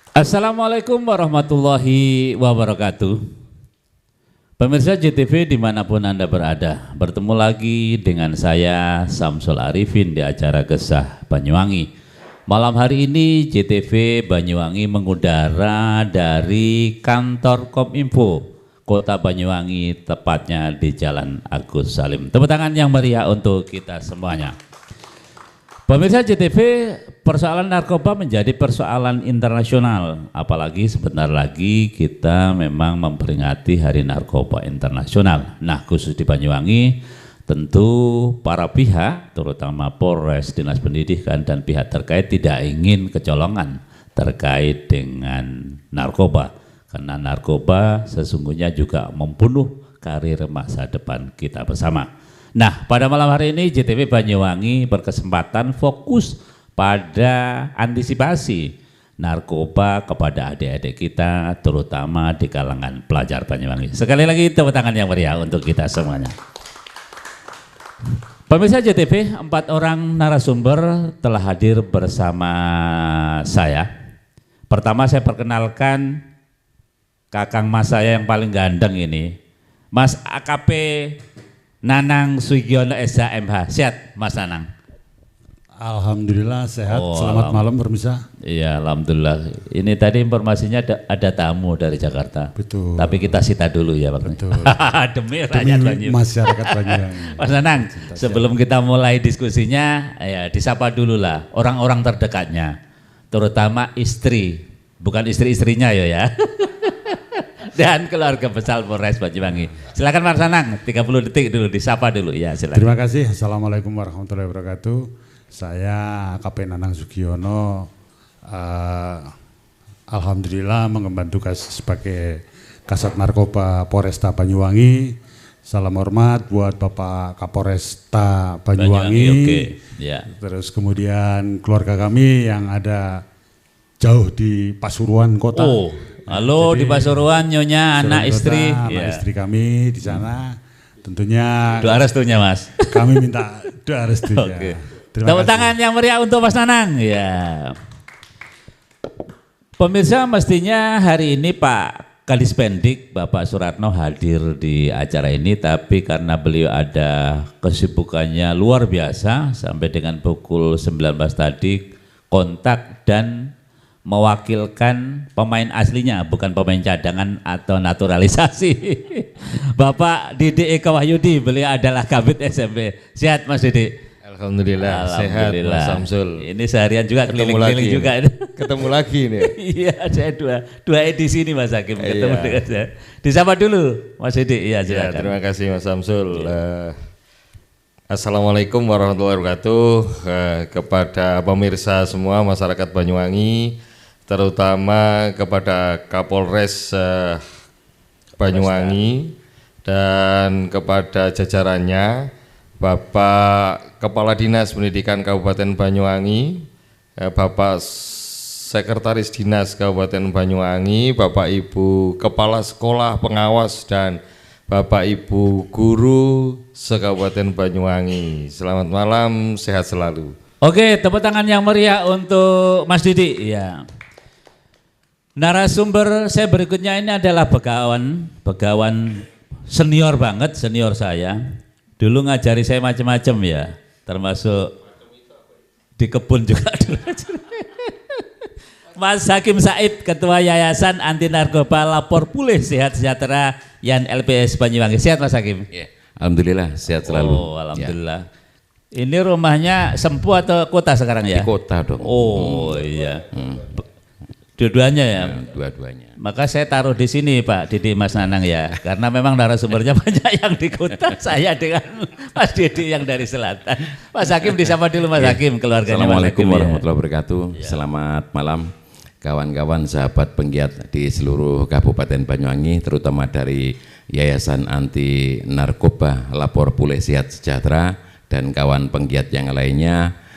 Assalamualaikum warahmatullahi wabarakatuh. Pemirsa JTV dimanapun Anda berada, bertemu lagi dengan saya Samsul Arifin di acara Gesah Banyuwangi. Malam hari ini JTV Banyuwangi mengudara dari kantor Kominfo Kota Banyuwangi, tepatnya di Jalan Agus Salim. Tepuk tangan yang meriah untuk kita semuanya. Pemirsa JTV, persoalan narkoba menjadi persoalan internasional, apalagi sebentar lagi kita memang memperingati Hari Narkoba Internasional. Nah, khusus di Banyuwangi, tentu para pihak, terutama Polres, Dinas Pendidikan, dan pihak terkait tidak ingin kecolongan terkait dengan narkoba, karena narkoba sesungguhnya juga membunuh karir masa depan kita bersama. Nah, pada malam hari ini JTV Banyuwangi berkesempatan fokus pada antisipasi narkoba kepada adik-adik kita, terutama di kalangan pelajar Banyuwangi. Sekali lagi tepuk tangan yang meriah untuk kita semuanya. Pemirsa JTV, 4 orang narasumber telah hadir bersama saya. Pertama saya perkenalkan kakang mas saya yang paling gandeng ini, Mas AKP Nanang Sugiono SH MH. Sehat Mas Nanang? Alhamdulillah sehat. Selamat malam pemirsa. Iya, alhamdulillah. Ini tadi informasinya ada tamu dari Jakarta. Betul. Tapi kita sita dulu ya Pak. Betul. Demi rakyat Banyuwangi. Masyarakat Banyuwangi. Mas Nanang, sebelum kita mulai diskusinya, ya disapa dulu lah orang-orang terdekatnya, terutama istri, bukan istri-istrinya ya. Dan keluarga besar Polres Banyuwangi. Silakan Mas Nanang, 30 detik dulu, disapa dulu ya, silakan. Terima kasih. Assalamualaikum warahmatullahi wabarakatuh. Saya AKP Nanang Sugiono, alhamdulillah mengemban tugas sebagai Kasat Narkoba Polresta Banyuwangi. Salam hormat buat Bapak Kapolresta Banyuwangi. Oke. Ya. Terus kemudian keluarga kami yang ada jauh di Pasuruan kota. Oh, halo. Jadi, di Pasuruan, Nyonya, anak istri. Anak istri kami di sana. Tentunya doa restunya Mas. Kami minta doa restunya. Oke. Tepuk tangan yang meriah untuk Mas Nanang. Ya. Pemirsa, mestinya hari ini Pak Kadispendik Bapak Suratno hadir di acara ini, tapi karena beliau ada kesibukannya luar biasa sampai dengan pukul 19 tadi kontak dan mewakilkan pemain aslinya, bukan pemain cadangan atau naturalisasi. Bapak Didi Eka Wahyudi, beliau adalah Kabid SMP. Sehat Mas Didi? Alhamdulillah, sehat Mas Samsul. Ini seharian juga keliling-keliling juga. Ketemu lagi nih. Iya, saya dua edisi ini Mas Hakim ketemu dengan saya. Disapa dulu Mas Didi. Iya, silakan. Terima kasih Mas Samsul. Assalamualaikum warahmatullahi wabarakatuh kepada pemirsa semua masyarakat Banyuwangi, terutama kepada Kapolres Banyuwangi dan kepada jajarannya, Bapak Kepala Dinas Pendidikan Kabupaten Banyuwangi, Bapak Sekretaris Dinas Kabupaten Banyuwangi, Bapak Ibu Kepala Sekolah Pengawas dan Bapak Ibu Guru se-Kabupaten Banyuwangi. Selamat malam, sehat selalu. Oke, tepuk tangan yang meriah untuk Mas Didi. Ya. Narasumber saya berikutnya ini adalah begawan senior banget, senior saya. Dulu ngajari saya macam-macam ya, termasuk di kebun juga. Mas Hakim Said, Ketua Yayasan Anti Narkoba Lapor Pulih Sehat Sejahtera Yan LPS Banyuwangi. Sehat Mas Hakim? Ya, alhamdulillah sehat selalu. Oh, alhamdulillah. Ya. Ini rumahnya Sempu atau kota sekarang ya? Di kota dong. Oh iya. Dua-duanya ya? Dua-duanya. Maka saya taruh di sini Pak Didi Mas Nanang ya, karena memang narasumbernya banyak yang di kota, saya dengan Mas Didi yang dari selatan. Mas Hakim disapa dulu Mas Hakim, keluarganya Mas Hakim. Assalamualaikum warahmatullahi wabarakatuh. Selamat malam kawan-kawan sahabat penggiat di seluruh Kabupaten Banyuwangi, terutama dari Yayasan Anti Narkoba Lapor Pulih Sehat Sejahtera dan kawan penggiat yang lainnya.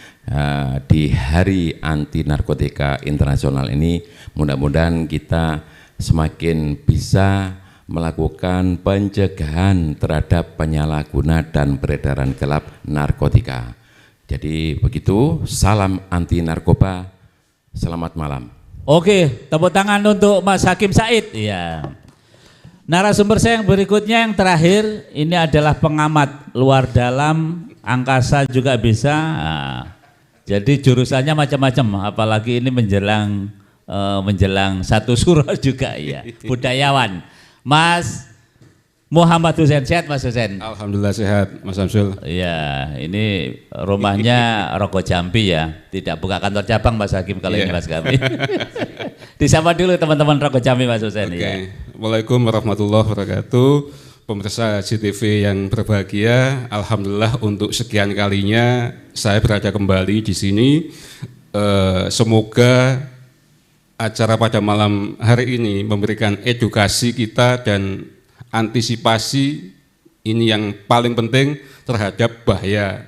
Di Hari Anti Narkotika Internasional ini mudah-mudahan kita semakin bisa melakukan pencegahan terhadap penyalahguna dan peredaran gelap narkotika. Jadi begitu, salam anti narkoba, selamat malam. Oke, tepuk tangan untuk Mas Hakim Said. Iya. Narasumber saya yang berikutnya yang terakhir ini adalah pengamat luar dalam, angkasa juga bisa. Nah, jadi jurusannya macam-macam, apalagi ini menjelang satu suro juga ya. Budayawan. Mas Muhammad Hussein, sehat Mas Hussein? Alhamdulillah sehat Mas Samsul. Iya, ini rumahnya Rogo Jambi ya, tidak buka kantor cabang Mas Hakim kalau ini Mas kami. Disapa dulu teman-teman Rogo Jambi Mas Hussein. Oke. Ya. Waalaikumsalam warahmatullahi wabarakatuh. Pemirsa JTV yang berbahagia, alhamdulillah untuk sekian kalinya saya berada kembali di sini. Semoga acara pada malam hari ini memberikan edukasi kita dan antisipasi ini yang paling penting terhadap bahaya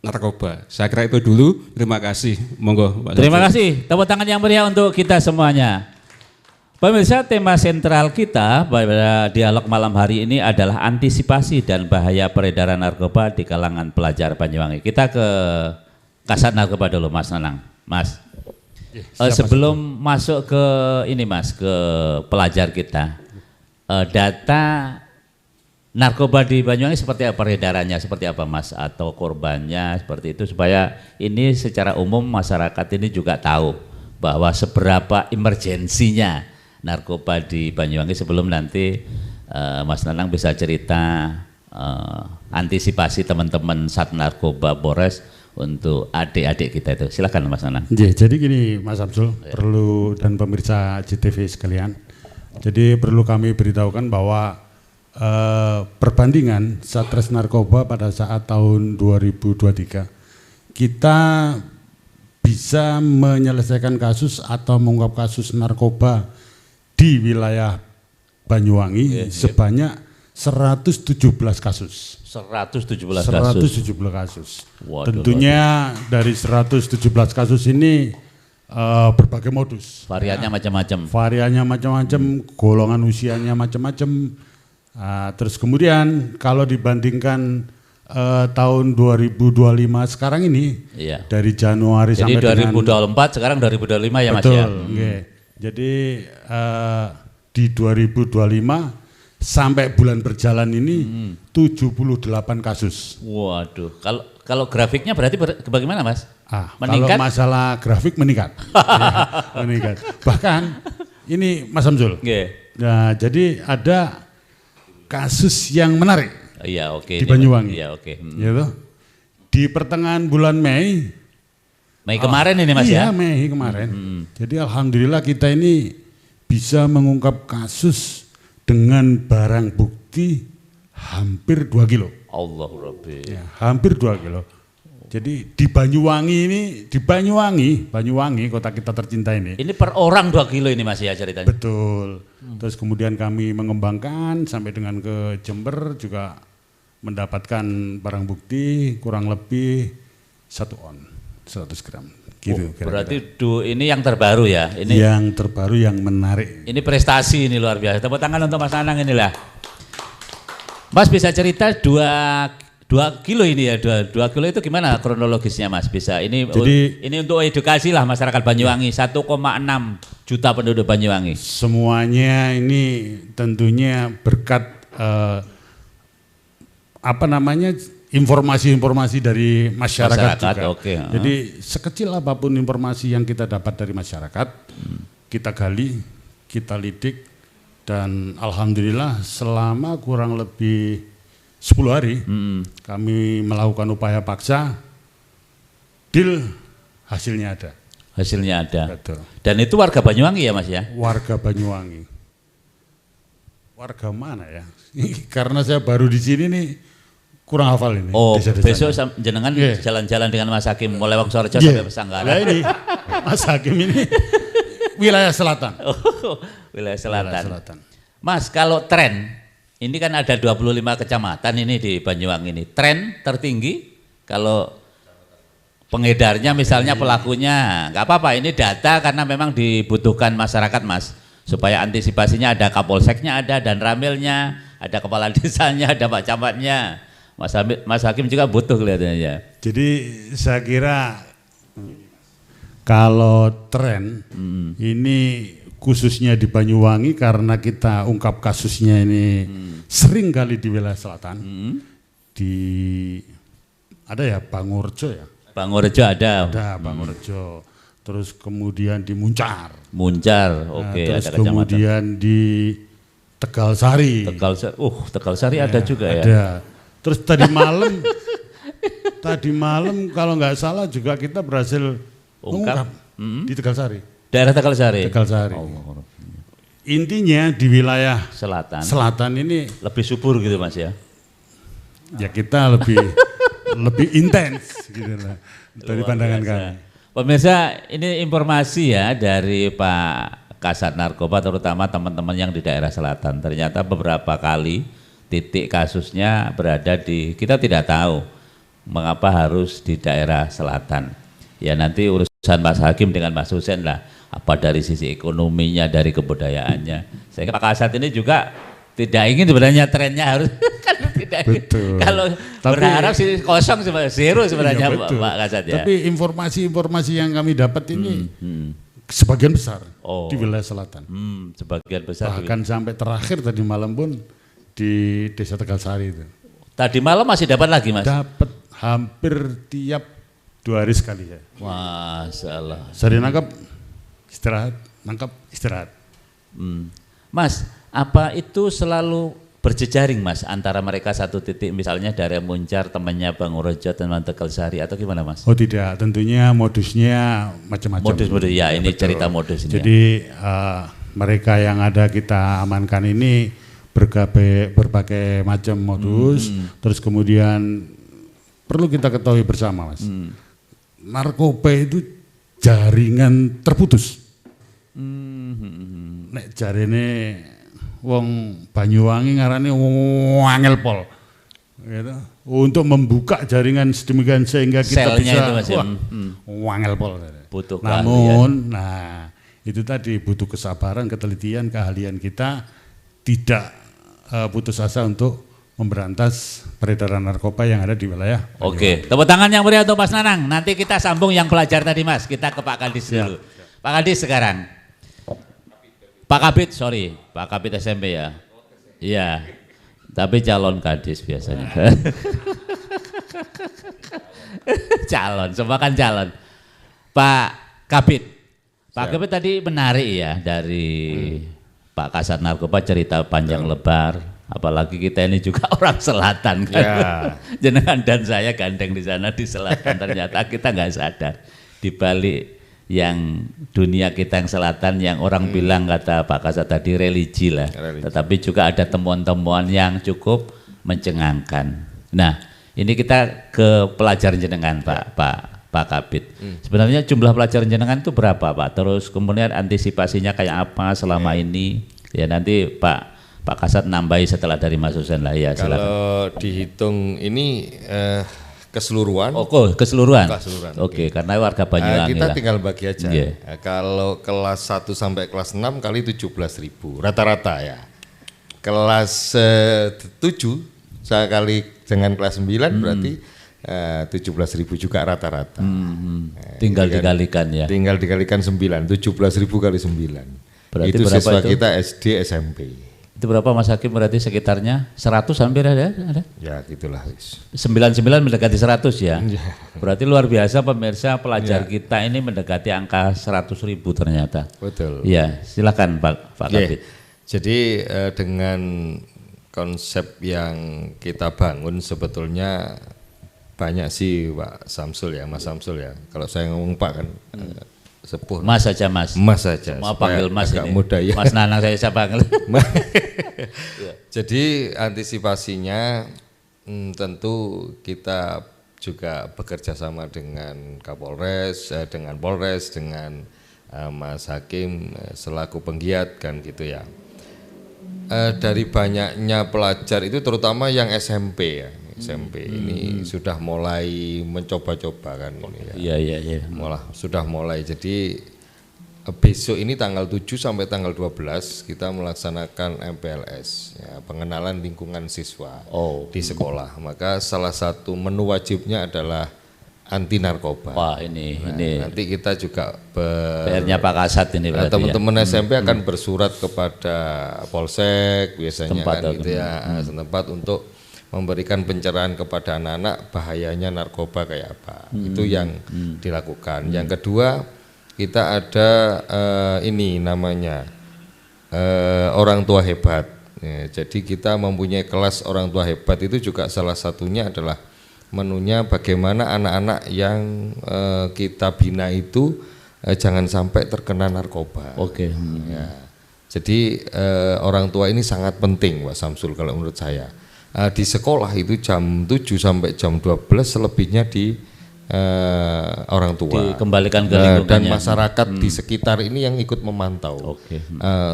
narkoba. Saya kira itu dulu. Terima kasih. Monggo. Pak Terima Samsul. kasih. Tepuk tangan yang meriah untuk kita semuanya. Pemirsa, tema sentral kita pada dialog malam hari ini adalah antisipasi dan bahaya peredaran narkoba di kalangan pelajar Banyuwangi. Kita ke Kasat Narkoba dulu Mas Nanang. Mas, sebelum masuk ke ini Mas, ke pelajar kita, data narkoba di Banyuwangi seperti apa, peredarannya seperti apa Mas, atau korbannya seperti itu, supaya ini secara umum masyarakat ini juga tahu bahwa seberapa emergensinya narkoba di Banyuwangi sebelum nanti Mas Nanang bisa cerita antisipasi teman-teman Sat Narkoba Polres untuk adik-adik kita itu. Silakan Mas Nanang. Jadi gini Mas Samsul, perlu dan pemirsa JTV sekalian. Jadi perlu kami beritahukan bahwa perbandingan Satres Narkoba pada saat tahun 2023 kita bisa menyelesaikan kasus atau mengungkap kasus narkoba di wilayah Banyuwangi sebanyak 117 kasus. 117 kasus. Waduh, Tentunya dari 117 kasus ini berbagai modus. variannya macam-macam. Variannya macam-macam, golongan usianya macam-macam. Terus kemudian kalau dibandingkan tahun 2025 sekarang ini, Iya. dari Januari Jadi sampai dengan 2024 sekarang 2025 ya Mas betul, ya. nggih. Jadi di 2025 sampai bulan berjalan ini 78 kasus. Waduh, kalau grafiknya berarti bagaimana Mas? Kalau masalah grafik meningkat. Ya, meningkat. Bahkan ini Mas Samsul. Nggih. Nah, jadi ada kasus yang menarik Iya, oke. di Banyuwangi. Iya, oke. Gitu. Di pertengahan bulan Mei. Mei kemarin ini Mas iya, ya. Mei kemarin. Jadi alhamdulillah kita ini bisa mengungkap kasus dengan barang bukti hampir 2 kilo. Allah Rabbi. Ya, hampir 2 kilo. Jadi di Banyuwangi ini, di Banyuwangi kota kita tercinta ini. Ini per orang 2 kilo ini Mas ya ceritanya. Betul. Terus kemudian kami mengembangkan sampai dengan ke Jember juga mendapatkan barang bukti kurang lebih 1 on, 100 gram. Gitu, kira-kira. Berarti ini yang terbaru ya. Ini yang terbaru yang menarik. Ini prestasi, ini luar biasa. Tepuk tangan untuk Mas Nanang inilah. Mas bisa cerita 2 kilo ini ya, 2 kilo itu gimana kronologisnya Mas? Bisa ini untuk edukasi lah masyarakat Banyuwangi, 1,6 juta penduduk Banyuwangi. Semuanya ini tentunya berkat informasi-informasi dari masyarakat juga. Oke. Jadi sekecil apapun informasi yang kita dapat dari masyarakat, kita gali, kita lidik, dan alhamdulillah selama kurang lebih 10 hari kami melakukan upaya paksa, deal hasilnya ada. Hasilnya ada. Betul. Dan itu warga Banyuwangi ya Mas ya? Warga Banyuwangi. Warga mana ya? Karena saya baru di sini nih kurang hafal ini. Oh, desa-desanya. besok jenengan Yeah. jalan-jalan dengan Mas Hakim mulai Wongsorejo Yeah. sampai Pesanggara. Nah ini Mas Hakim ini wilayah selatan. Oh, wilayah selatan. Wilayah selatan. Mas, kalau tren, ini kan ada 25 kecamatan ini di Banyuwangi ini. Tren tertinggi kalau pengedarnya misalnya pelakunya, nggak apa-apa, ini data karena memang dibutuhkan masyarakat Mas. Supaya antisipasinya ada kapolseknya ada, dan ramilnya, ada kepala desanya, ada pak camatnya. Mas Hakim juga butuh kelihatannya ya. Jadi saya kira Kalau tren ini khususnya di Banyuwangi karena kita ungkap kasusnya ini sering kali di wilayah selatan. Di ada ya Bangurjo ya. Bangurjo ada. Ada Bangurjo. Terus kemudian di Muncar. Muncar, oke, Terus ada kecamatan. kemudian di Tegalsari. Tegalsari ada juga ya. Ada. Terus tadi malam kalau nggak salah juga kita berhasil mengungkap di Tegalsari. Daerah Tegalsari. Tegalsari. Oh, Intinya di wilayah selatan ini lebih subur gitu Mas ya. ya kita lebih intens gitu lah dari pandangan kami. Pemirsa, ini informasi ya dari Pak Kasat Narkoba terutama teman-teman yang di daerah selatan. Ternyata beberapa kali titik kasusnya berada di, kita tidak tahu mengapa harus di daerah selatan. Ya nanti urusan Mas Hakim dengan Mas Husen lah, apa dari sisi ekonominya, dari kebudayaannya. Sehingga Pak Kasat ini juga tidak ingin sebenarnya trennya harus kan tidak ingin. Kalau berharap sih kosong sebenarnya, zero sebenarnya iya, Pak Kasat ya. Tapi informasi-informasi yang kami dapat ini sebagian besar di wilayah selatan. Sebagian besar. Bahkan sampai terakhir tadi malam pun di Desa Tegalsari itu. Tadi malam masih dapat lagi Mas? Dapat hampir tiap 2 hari sekali ya. Masya Allah. Sehari nangkap istirahat, nangkap istirahat. Mas, apa itu selalu berjejaring Mas antara mereka satu titik misalnya dari Muncar temannya Bang Urojo teman Tegalsari atau gimana Mas? Oh tidak, tentunya modusnya macam-macam. Modus ya ini betul. cerita modus ini. Jadi mereka yang ada kita amankan ini berbagai macam modus. Terus kemudian perlu kita ketahui bersama Mas, narkoba itu jaringan terputus. Nek jarene wong Banyuwangi ngarane wangel pol. Gitu. Untuk membuka jaringan sedemikian sehingga kita selnya bisa itu Mas, wangel pol. butuh Namun, itu tadi butuh kesabaran, ketelitian, keahlian kita, tidak putus asa untuk memberantas peredaran narkoba yang ada di wilayah. Oke, tepuk tangan yang meriah untuk Mas Nanang. Nanti kita sambung yang pelajar tadi Mas. Kita ke Pak Kadis dulu. Pak Kadis sekarang. Pak Kabit, sorry, Pak Kabit SMP ya. Iya, tapi calon Kadis biasanya. Calon, semua kan calon. Pak Kabit, Pak Kabit tadi menarik ya dari Pak Kasat Narkoba cerita panjang lebar. Apalagi kita ini juga orang selatan kan. Jenengan dan saya gandeng di sana di selatan, ternyata kita nggak sadar di balik yang dunia kita yang selatan yang orang bilang kata Pak Kasat tadi religi lah, tetapi juga ada temuan-temuan yang cukup mencengangkan. Nah, ini kita ke pelajaran jenengan Pak Kabit. Sebenarnya jumlah pelajaran jenengan itu berapa Pak? Terus kemudian antisipasinya kayak apa selama ini? Ya nanti Pak Kasat nambahi setelah dari Mas Husen lah ya. Silakan. Kalau dihitung ini keseluruhan. Keseluruhan. Oke. Karena warga Banyuwangi kita lah. tinggal bagi aja. Kalau kelas 1 sampai kelas 6 kali 17.000 rata-rata ya. Kelas 7 saya kali dengan kelas 9 berarti 17.000 juga rata-rata. Tinggal dikalikan ya. Tinggal dikalikan 9, 17.000 kali 9. Berarti itu berapa siswa itu? kita SD SMP. Itu berapa Mas Hakim berarti sekitarnya 100 hampir ada? Ya gitulah. 99 mendekati 100 ya. Berarti luar biasa pemirsa pelajar kita ini mendekati angka 100.000 ternyata. Betul. Iya, silakan Pak Kabit. Jadi dengan konsep yang kita bangun sebetulnya banyak sih Pak Samsul ya, Mas Samsul ya. Kalau saya ngomong Pak kan sepuh. Mas saja Mas. Mas saja. Mau panggil Mas ini. Muda ya. Mas Nanang saya panggil. Jadi antisipasinya tentu kita juga bekerja sama dengan Kapolres, dengan Polres, dengan Mas Hakim selaku penggiat kan gitu ya. Dari banyaknya pelajar itu terutama yang SMP ya. SMP ini sudah mulai mencoba-coba kan ini ya. Iya. Sudah mulai. Jadi besok ini tanggal 7 sampai tanggal 12 kita melaksanakan MPLS ya, pengenalan lingkungan siswa di sekolah. Maka salah satu menu wajibnya adalah anti narkoba. Wah ini Nanti kita juga PR-nya Pak Kasat ini berarti teman-teman SMP akan bersurat kepada Polsek biasanya Setempat kan gitu ya, setempat untuk memberikan pencerahan kepada anak-anak bahayanya narkoba kayak apa. Itu yang dilakukan. Yang kedua, kita ada ini namanya orang tua hebat. Ya, jadi kita mempunyai kelas orang tua hebat, itu juga salah satunya adalah menunya bagaimana anak-anak yang kita bina itu jangan sampai terkena narkoba. Oke. Ya. Jadi orang tua ini sangat penting Pak Samsul kalau menurut saya. Di sekolah itu jam 7 sampai jam 12 selebihnya di orang tua. Dikembalikan ke lingkungannya. Dan masyarakat di sekitar ini yang ikut memantau. Oke.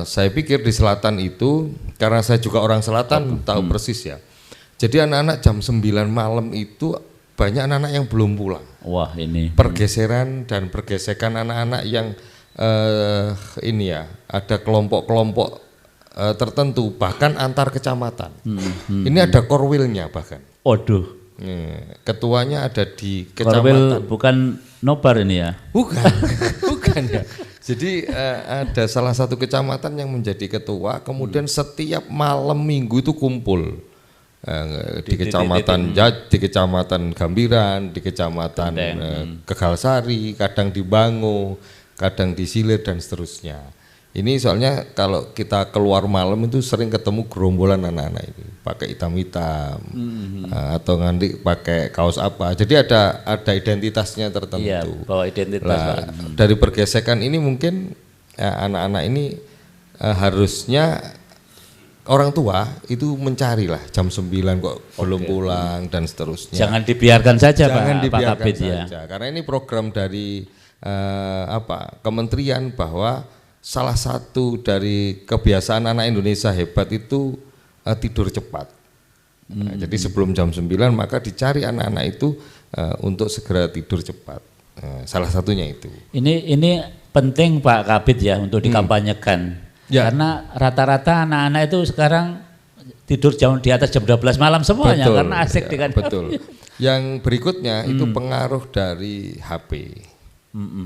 Saya pikir di selatan itu, karena saya juga orang selatan tahu persis ya. Jadi anak-anak jam 9 malam itu banyak anak-anak yang belum pulang. Wah ini. Pergeseran dan pergesekan anak-anak yang ini ya, ada kelompok-kelompok tertentu bahkan antar kecamatan. Ini ada korwilnya bahkan. Waduh. Ketuanya ada di Korwil kecamatan. bukan nobar ini ya? Bukan, bukan ya. Jadi ada salah satu kecamatan yang menjadi ketua, kemudian setiap malam minggu itu kumpul di kecamatan di kecamatan Gambiran, di kecamatan Kegalsari, kadang di Bango, kadang di Silir dan seterusnya. Ini soalnya kalau kita keluar malam itu sering ketemu gerombolan anak-anak ini pakai hitam-hitam atau nanti pakai kaos apa. Jadi ada identitasnya tertentu. Iya, bawa identitas. Lah, dari pergesekan ini mungkin anak-anak ini harusnya orang tua itu mencarilah jam 9 kok belum pulang dan seterusnya. Jangan dibiarkan saja Jangan Pak dibiarkan Kabid saja. Karena ini program dari kementerian bahwa salah satu dari kebiasaan anak Indonesia hebat itu tidur cepat. Jadi sebelum jam 9 maka dicari anak-anak itu untuk segera tidur cepat. Salah satunya itu. Ini penting Pak Kabid ya untuk dikampanyekan. Ya. Karena rata-rata anak-anak itu sekarang tidur jam di atas jam 12 malam semuanya karena asik dengan betul. Yang berikutnya itu pengaruh dari HP.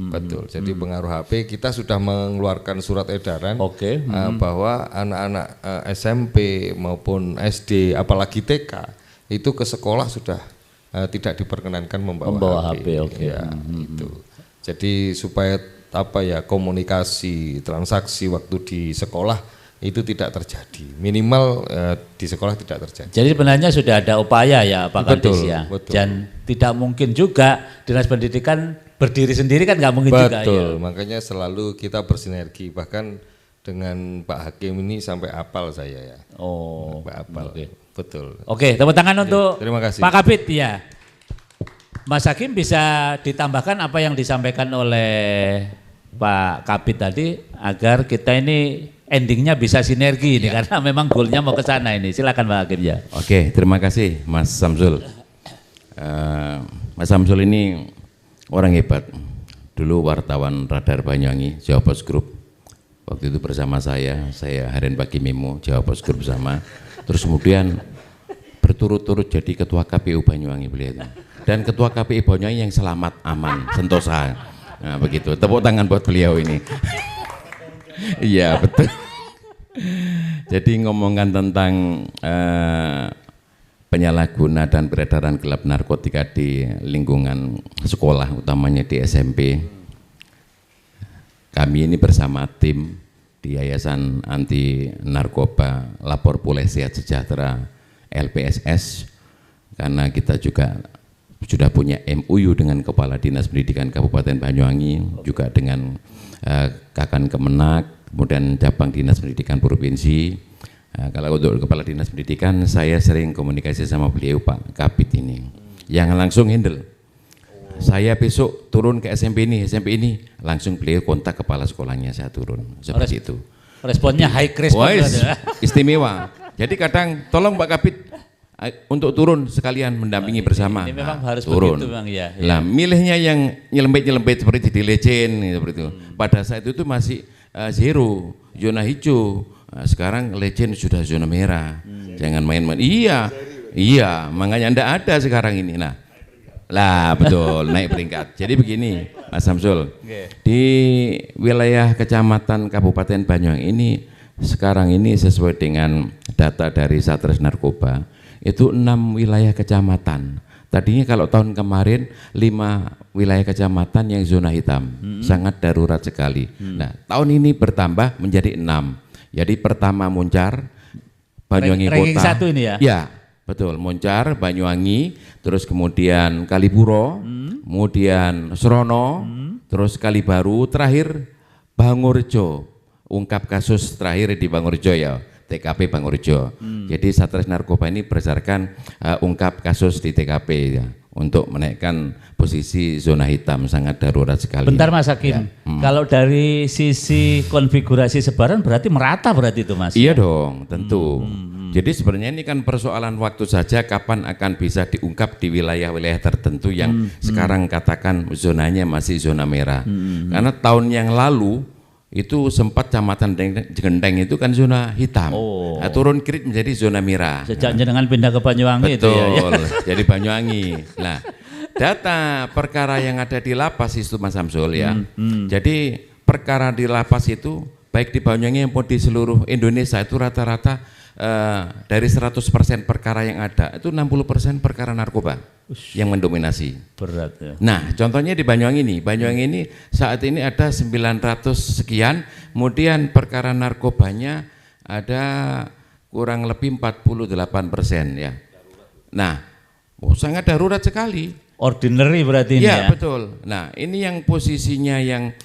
Betul. Jadi pengaruh HP, kita sudah mengeluarkan surat edaran bahwa anak-anak SMP maupun SD apalagi TK itu ke sekolah sudah tidak diperkenankan membawa HP. Ya, itu. Jadi supaya komunikasi, transaksi waktu di sekolah itu tidak terjadi. Minimal di sekolah tidak terjadi. Jadi sebenarnya sudah ada upaya ya Pak Kadis ya. Betul. Dan tidak mungkin juga Dinas Pendidikan berdiri sendiri kan nggak mungkin juga. Betul, makanya selalu kita bersinergi, bahkan dengan Pak Hakim ini sampai apal saya ya. Oh, Pak apal. Betul. Oke, tepuk tangan untuk terima kasih. Pak Kabid ya. Mas Hakim bisa ditambahkan apa yang disampaikan oleh Pak Kabid tadi agar kita ini endingnya bisa sinergi ini karena memang goalnya mau ke sana ini. Silakan Pak Hakim ya. Oke, terima kasih Mas Samsul. Mas Samsul ini orang hebat. Dulu wartawan Radar Banyuwangi, Jawa Post Group. Waktu itu bersama saya Haren Pagi Memo, Jawa Post Group bersama. Terus kemudian berturut-turut jadi ketua KPU Banyuwangi beliau itu. Dan ketua KPU Banyuwangi yang selamat, aman, sentosa. Nah begitu, tepuk tangan buat beliau ini. Iya betul. Jadi ngomongkan tentang penyalahguna dan peredaran gelap narkotika di lingkungan sekolah, utamanya di SMP. Kami ini bersama tim di Yayasan Anti Narkoba Lapor Pulih Sehat Sejahtera LPSS, karena kita juga sudah punya MOU dengan Kepala Dinas Pendidikan Kabupaten Banyuwangi, juga dengan Kakan Kemenak, kemudian cabang Dinas Pendidikan Provinsi. Nah, kalau untuk Kepala Dinas Pendidikan, saya sering komunikasi sama beliau Pak Kabid ini, yang langsung handle. Saya besok turun ke SMP ini, langsung beliau kontak kepala sekolahnya, saya turun, seperti itu. Responnya high respon. Istimewa. Jadi kadang tolong Pak Kabid untuk turun sekalian mendampingi bersama. Ini memang harus turun. begitu Bang ya. Lah milihnya yang nyelempet seperti di Legend seperti itu. Pada saat itu masih zero, zona hijau. Nah, sekarang Legend sudah zona merah. Jangan main-main. Iya, makanya ndak ada sekarang ini. Nah, Lah betul, naik peringkat. Jadi begini Mas Samsul, di wilayah kecamatan Kabupaten Banyuwangi ini sekarang ini sesuai dengan data dari Satres Narkoba itu 6 wilayah kecamatan. Tadinya kalau tahun kemarin 5 wilayah kecamatan yang zona hitam, sangat darurat sekali. Nah tahun ini bertambah menjadi 6. Jadi pertama Muncar, Banyuwangi Ranking Kota. 1 ini ya? Ya, betul. Muncar, Banyuwangi, terus kemudian Kalipuro, kemudian Srono, terus Kalibaru, terakhir Bangurjo. Ungkap kasus terakhir di Bangurjo ya, TKP Bangurjo. Jadi Satres Narkoba ini berdasarkan ungkap kasus di TKP ya, untuk menaikkan posisi zona hitam sangat darurat sekali. Bentar Mas Hakim, kalau dari sisi konfigurasi sebaran berarti merata berarti itu Mas? Iya dong, tentu. Jadi sebenarnya ini kan persoalan waktu saja kapan akan bisa diungkap di wilayah-wilayah tertentu yang sekarang katakan zonanya masih zona merah. Karena tahun yang lalu itu sempat Kecamatan Genteng itu kan zona hitam. Nah, turun kredit menjadi zona merah. Sejak jenengan pindah ke Banyuwangi betul, itu ya. jadi Banyuwangi. Nah, data perkara yang ada di lapas itu Mas Samsul ya. Jadi perkara di lapas itu baik di Banyuwangi maupun di seluruh Indonesia itu rata-rata dari 100% perkara yang ada itu 60% perkara narkoba yang mendominasi. Berat ya. Nah, contohnya di Banyuwangi ini saat ini ada 900 sekian, kemudian perkara narkobanya ada kurang lebih 48% ya. Nah, sangat darurat sekali. Ordinary berarti ini ya? Iya, betul. Nah, ini yang posisinya yang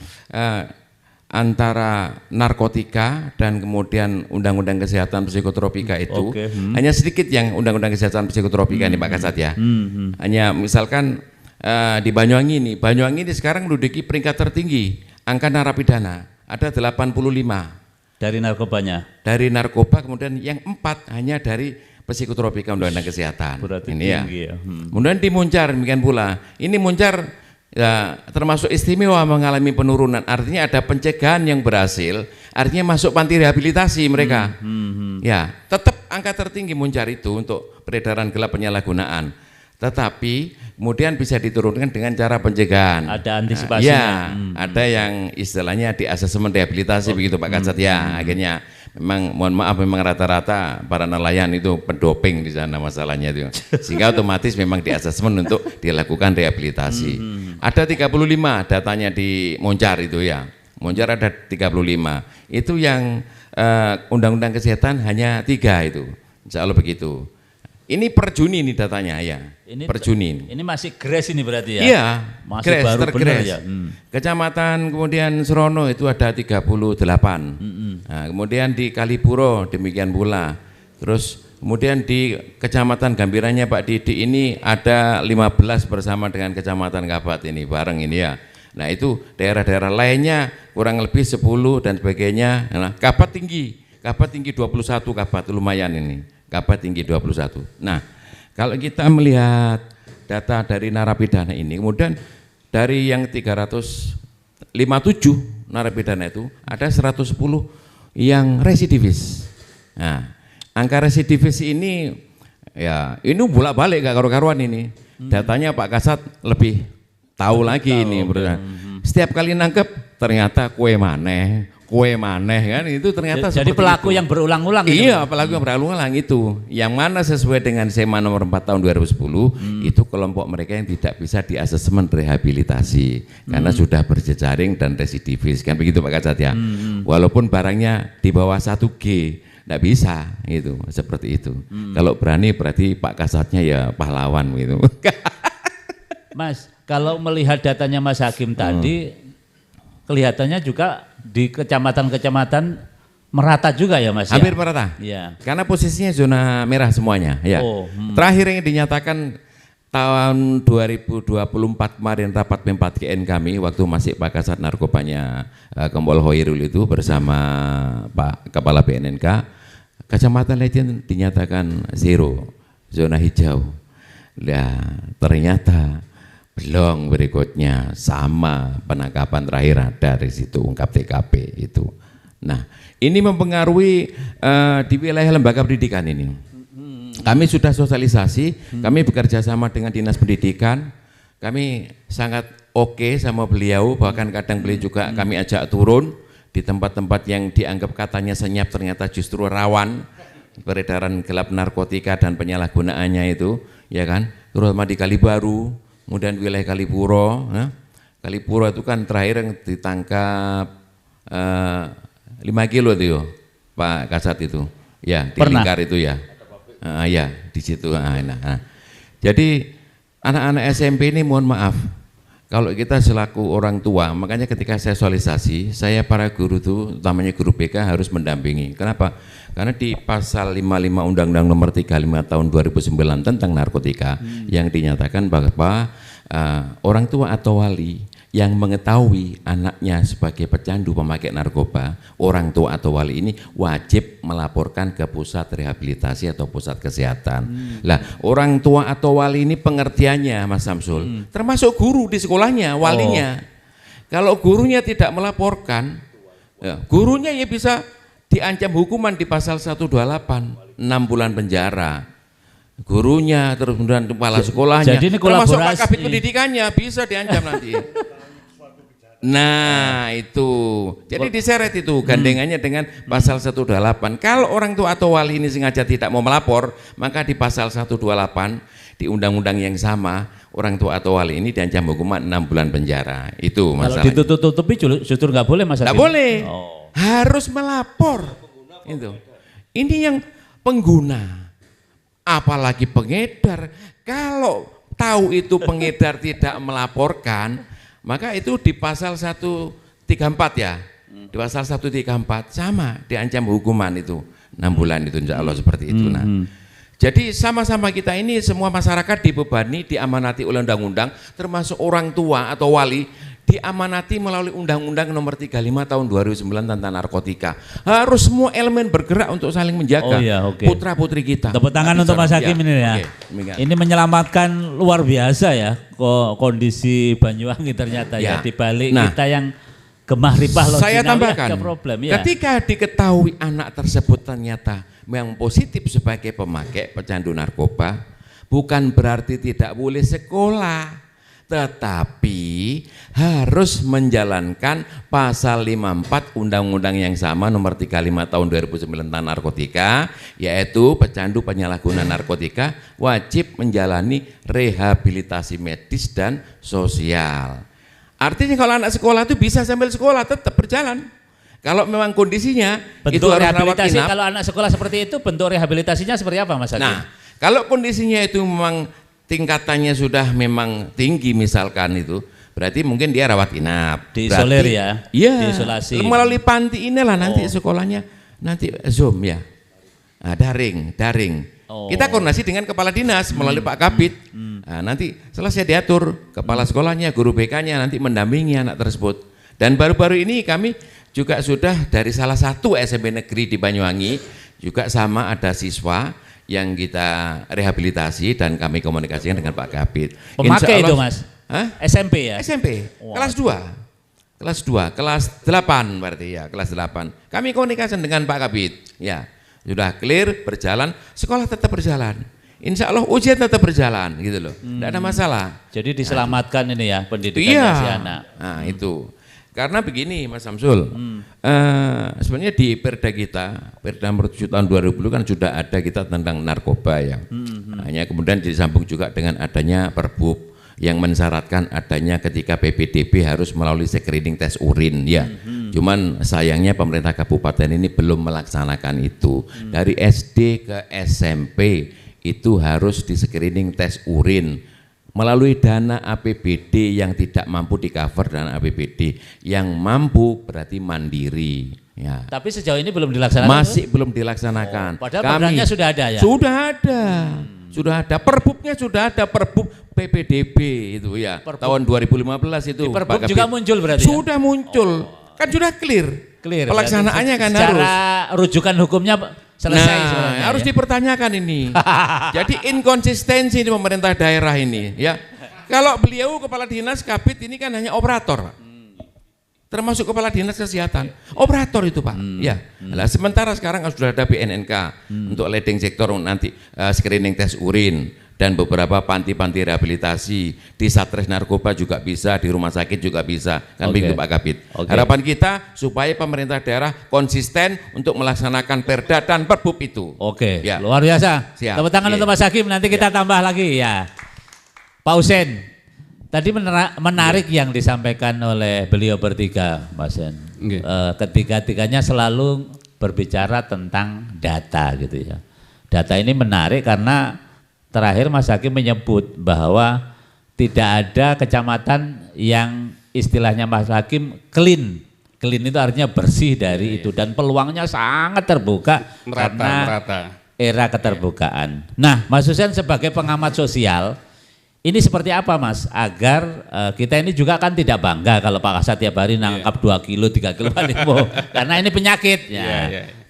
antara narkotika dan kemudian undang-undang kesehatan psikotropika itu hanya sedikit yang undang-undang kesehatan psikotropika ini Pak Kasat ya. Hanya misalkan di Banyuwangi ini sekarang menduduki peringkat tertinggi angka narapidana ada 85 dari narkobanya. Dari narkoba, kemudian yang 4 hanya dari psikotropika undang-undang kesehatan. Berarti ini tinggi ya. Kemudian di Muncar demikian pula. Ini Muncar ya, termasuk istimewa mengalami penurunan, artinya ada pencegahan yang berhasil, artinya masuk panti rehabilitasi mereka. Ya, tetap angka tertinggi Muncar itu untuk peredaran gelap penyalahgunaan. Tetapi kemudian bisa diturunkan dengan cara pencegahan. Ada antisipasinya. Ya, ada yang istilahnya di asesmen rehabilitasi begitu Pak Kasat ya. Akhirnya memang mohon maaf memang rata-rata para nelayan itu pendoping di sana masalahnya itu. Sehingga otomatis memang di asesmen untuk dilakukan rehabilitasi. Ada 35 datanya di Muncar itu ya. Muncar ada 35. Itu yang undang-undang kesehatan hanya 3 itu. Insya Allah begitu. Ini per Juni ini datanya ya. Ini per Juni. Ini masih gres ini berarti ya? Iya, masih gres, baru benar ya. Kecamatan kemudian Srono itu ada 38. Nah, kemudian di Kalipuro demikian pula. Terus kemudian di Kecamatan Gambiranya Pak Didi ini ada 15 bersama dengan Kecamatan Kabat ini bareng ini ya. Nah, itu daerah-daerah lainnya kurang lebih 10 dan sebagainya. Nah, Kabat tinggi 21 Kabat lumayan ini. Kabat tinggi 21. Nah, kalau kita melihat data dari narapidana ini, kemudian dari yang 357 narapidana itu ada 110 yang residivis. Nah, angka residivis ini ya ini bolak-balik gak karu-karuan ini. Datanya Pak Kasat lebih tahu lagi ini. Setiap kali nangkep ternyata kue maneh kan itu ternyata jadi pelaku itu yang berulang-ulang. Iya, pelaku yang berulang-ulang itu. Yang mana sesuai dengan SEMA nomor 4 tahun 2010 itu kelompok mereka yang tidak bisa di asesmen rehabilitasi karena sudah berjejaring dan residivis kan begitu Pak Kasat ya. Walaupun barangnya di bawah 1G tidak bisa gitu, seperti itu. Kalau berani berarti Pak Kasatnya ya pahlawan gitu. Mas, kalau melihat datanya Mas Hakim tadi kelihatannya juga di kecamatan-kecamatan merata juga ya Mas? Hampir ya? merata. Iya. Karena posisinya zona merah semuanya. Ya. Terakhir yang dinyatakan tahun 2024 kemarin rapat Pempat GN kami waktu masih Pak Kasat narkobanya Kompol Hoirul itu bersama Pak Kepala BNNK, Kecamatan Legend dinyatakan zero, zona hijau. Nah, ternyata belum berikutnya sama penangkapan terakhir ada di situ ungkap TKP itu. Nah, ini mempengaruhi di wilayah lembaga pendidikan ini. Kami sudah sosialisasi, kami bekerja sama dengan Dinas Pendidikan, kami sangat oke sama beliau, bahkan kadang beliau juga kami ajak turun di tempat-tempat yang dianggap katanya senyap ternyata justru rawan peredaran gelap narkotika dan penyalahgunaannya itu, ya kan, terutama di Kalibaru, kemudian wilayah Kalipuro. Kalipuro itu kan terakhir yang ditangkap 5 kilo itu Pak Kasat itu, ya di Pernah. Lingkar itu ya, ya di situ. Jadi anak-anak SMP ini mohon maaf, kalau kita selaku orang tua, makanya ketika saya sosialisasi, saya para guru itu, utamanya guru BK harus mendampingi. Kenapa? Karena di pasal 55 Undang-Undang Nomor 35 Tahun 2009 tentang narkotika yang dinyatakan bahwa orang tua atau wali yang mengetahui anaknya sebagai pecandu pemakai narkoba, orang tua atau wali ini wajib melaporkan ke pusat rehabilitasi atau pusat kesehatan. Lah, orang tua atau wali ini pengertiannya Mas Samsul, termasuk guru di sekolahnya, walinya. Kalau gurunya tidak melaporkan, ya, gurunya ya bisa diancam hukuman di pasal 128, 6 bulan penjara. Gurunya, terus kemudian kepala sekolahnya, jadi ini termasuk Pak kolaborasi. Kabid pendidikannya bisa diancam nanti. Nah itu, jadi diseret itu gandengannya dengan pasal 128. Kalau orang tua atau wali ini sengaja tidak mau melapor, maka di pasal 128 di undang-undang yang sama, orang tua atau wali ini diancam hukuman 6 bulan penjara. Itu Kalau masalahnya. ditutup-tutupi justru nggak boleh Mas Nggak Hakim? boleh, Oh. harus melapor. Itu. Ini yang pengguna, apalagi pengedar. Kalau tahu itu pengedar tidak melaporkan, maka itu di pasal 134 ya, di pasal 134 sama diancam hukuman itu 6 bulan itu insya Allah seperti itu. Nah, jadi sama-sama kita ini semua masyarakat dibebani, diamanati oleh undang-undang, termasuk orang tua atau wali diamanati melalui Undang-Undang Nomor 35 Tahun 2009 tentang narkotika. Harus semua elemen bergerak untuk saling menjaga Oh iya, oke. putra-putri kita. Tepuk tangan untuk Mas Hakim ini ya. Oke, demikian. Ini menyelamatkan luar biasa ya kondisi Banyuwangi ternyata ya, Ya. di balik Nah, kita yang gemah ripah loh. Saya tambahkan, ada problem ya. ketika diketahui anak tersebut ternyata memang positif sebagai pemakai pecandu narkoba, bukan berarti tidak boleh sekolah, tetapi harus menjalankan pasal 54 Undang-Undang yang sama Nomor 35 Tahun 2009 tentang narkotika, yaitu pecandu penyalahguna narkotika wajib menjalani rehabilitasi medis dan sosial. Artinya kalau anak sekolah itu bisa sambil sekolah tetap berjalan. Kalau memang kondisinya itu bentuk harus rawat rehabilitasi inap. kalau anak sekolah seperti itu bentuk rehabilitasinya seperti apa Mas Hakim? Nah, kalau kondisinya itu memang tingkatannya sudah memang tinggi misalkan itu, berarti mungkin dia rawat inap. Diisolir Berarti- ya? Iya. Diisolasi. Melalui panti inilah nanti sekolahnya nanti Zoom ya. Nah, daring. Oh. Kita koordinasi dengan kepala dinas melalui Pak Kabid. Nah, nanti selesai diatur kepala sekolahnya, guru BK-nya nanti mendampingi anak tersebut. Dan baru-baru ini kami juga sudah dari salah satu SMP negeri di Banyuwangi juga sama ada siswa yang kita rehabilitasi dan kami komunikasikan dengan Pak Kabid. Pemakai Insya Allah- itu Mas? Hah? SMP ya? SMP, Wah. kelas 2, kelas 8 berarti ya, kelas 8. Kami komunikasi dengan Pak Kabid, ya sudah clear, berjalan, sekolah tetap berjalan. Insya Allah ujian tetap berjalan gitu loh, tidak ada masalah. Jadi diselamatkan ini ya pendidikan Iya, si anak. nah itu. Karena begini Mas Samsul, sebenarnya di Perda kita, Perda nomor 7 tahun 2000 kan sudah ada kita tentang narkoba ya. Hanya kemudian disambung juga dengan adanya Perbup yang mensyaratkan adanya ketika PPDB harus melalui screening tes urin ya. Cuman sayangnya pemerintah kabupaten ini belum melaksanakan itu. Dari SD ke SMP itu harus di screening tes urin melalui dana APBD yang tidak mampu di cover dana APBD, yang mampu berarti mandiri ya. Tapi sejauh ini belum dilaksanakan. Masih belum dilaksanakan. Padahal programnya sudah ada ya? Sudah ada. Sudah ada, perbubnya sudah ada, perbub PPDB itu ya. Perbub. Tahun 2015 itu. Di Pak Perbup Kabid. juga muncul berarti ya? Sudah muncul. Kan sudah clear. Clear. Pelaksanaannya kan secara harus. rujukan hukumnya selesai Nah, sebenarnya, harus ya? dipertanyakan ini. Jadi inkonsistensi di pemerintah daerah ini ya. Kalau beliau kepala dinas Kabid ini kan hanya operator, Pak. Termasuk kepala dinas kesehatan, operator itu Pak. Ya. Nah, sementara sekarang sudah ada BNNK untuk leading sektor nanti screening tes urin dan beberapa panti-panti rehabilitasi di Satres Narkoba juga bisa, di rumah sakit juga bisa, kan begitu Pak Kabid. Harapan kita supaya pemerintah daerah konsisten untuk melaksanakan Perda dan Perbup itu. Ya. Luar biasa. Siap. Tepuk tangan untuk Mas Hakim, nanti kita tambah lagi ya. Pak Husein, tadi menarik yang disampaikan oleh beliau bertiga, Mas Husein. Ketiga-tiganya selalu berbicara tentang data gitu ya. Data ini menarik karena terakhir Mas Hakim menyebut bahwa tidak ada kecamatan yang istilahnya Mas Hakim clean. Clean itu artinya bersih dari itu dan peluangnya sangat terbuka karena era keterbukaan. Nah, Mas Husein sebagai pengamat sosial, ini seperti apa Mas agar kita ini juga kan tidak bangga kalau Pak Kasat tiap hari nangkap 2 kilo, 3 kilo baliho karena ini penyakit.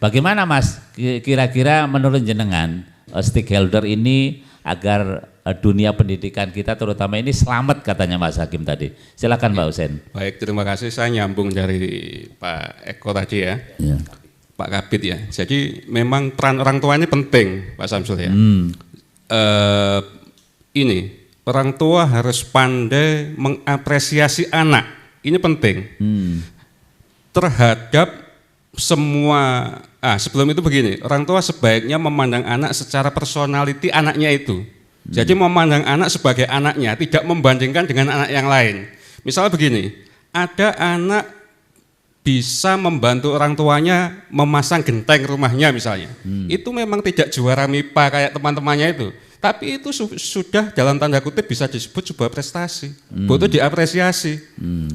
Bagaimana Mas kira-kira menurut jenengan stakeholder ini agar dunia pendidikan kita terutama ini selamat katanya Mas Hakim tadi. Silakan Pak Husein. Baik, terima kasih. Saya nyambung dari Pak Eko tadi ya. Pak Kabid ya. Jadi memang peran orang tua ini penting Pak Samsul ya. Ini orang tua harus pandai mengapresiasi anak. Ini penting. Terhadap semua, sebelum itu begini, orang tua sebaiknya memandang anak secara personality anaknya itu. Jadi memandang anak sebagai anaknya, tidak membandingkan dengan anak yang lain. Misalnya begini, ada anak bisa membantu orang tuanya memasang genteng rumahnya misalnya. Itu memang tidak juara MIPA kayak teman-temannya itu. Tapi itu sudah dalam tanda kutip bisa disebut sebuah prestasi. Butuh diapresiasi.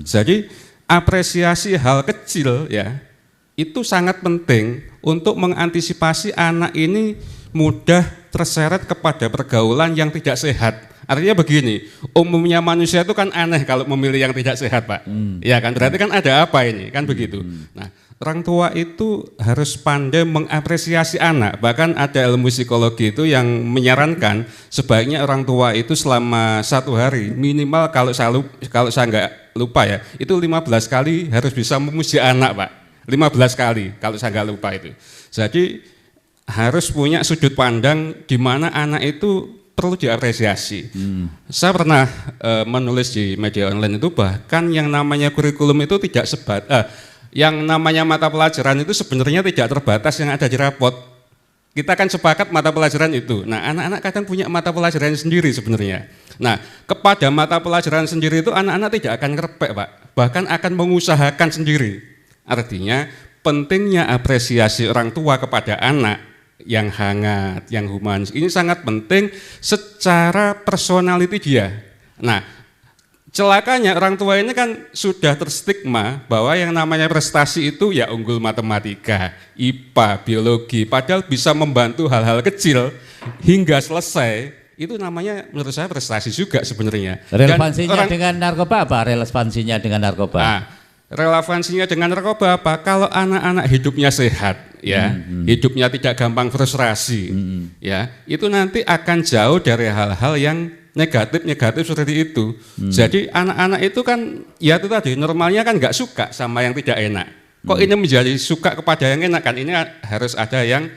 Jadi apresiasi hal kecil ya, itu sangat penting untuk mengantisipasi anak ini mudah terseret kepada pergaulan yang tidak sehat. Artinya begini, umumnya manusia itu kan aneh kalau memilih yang tidak sehat Pak. Ya kan, berarti kan ada apa ini, kan begitu. Nah, orang tua itu harus pandai mengapresiasi anak. Bahkan ada ilmu psikologi itu yang menyarankan sebaiknya orang tua itu selama 1 hari minimal kalau saya nggak lupa ya, itu 15 kali harus bisa memuji anak Pak. 15 kali kalau saya nggak lupa itu. Jadi harus punya sudut pandang di mana anak itu perlu diapresiasi. Saya pernah menulis di media online itu bahkan yang namanya kurikulum itu tidak yang namanya mata pelajaran itu sebenarnya tidak terbatas yang ada di rapot. Kita kan sepakat mata pelajaran itu. Nah, anak-anak kadang punya mata pelajaran sendiri sebenarnya. Nah, kepada mata pelajaran sendiri itu anak-anak tidak akan ngerepek Pak, bahkan akan mengusahakan sendiri. Artinya pentingnya apresiasi orang tua kepada anak yang hangat, yang humanis ini sangat penting secara personality dia. Nah, celakanya orang tua ini kan sudah terstigma bahwa yang namanya prestasi itu ya unggul matematika, IPA, biologi, padahal bisa membantu hal-hal kecil hingga selesai. Itu namanya menurut saya prestasi juga sebenarnya. Relevansinya dengan narkoba apa? Relevansinya dengan narkoba? Relevansinya dengan narkoba apa? Kalau anak-anak hidupnya sehat, ya, hidupnya tidak gampang frustrasi, ya, itu nanti akan jauh dari hal-hal yang negatif seperti itu. Jadi anak-anak itu kan, ya itu tadi normalnya kan nggak suka sama yang tidak enak. Kok ini menjadi suka kepada yang enak kan? Ini harus ada yang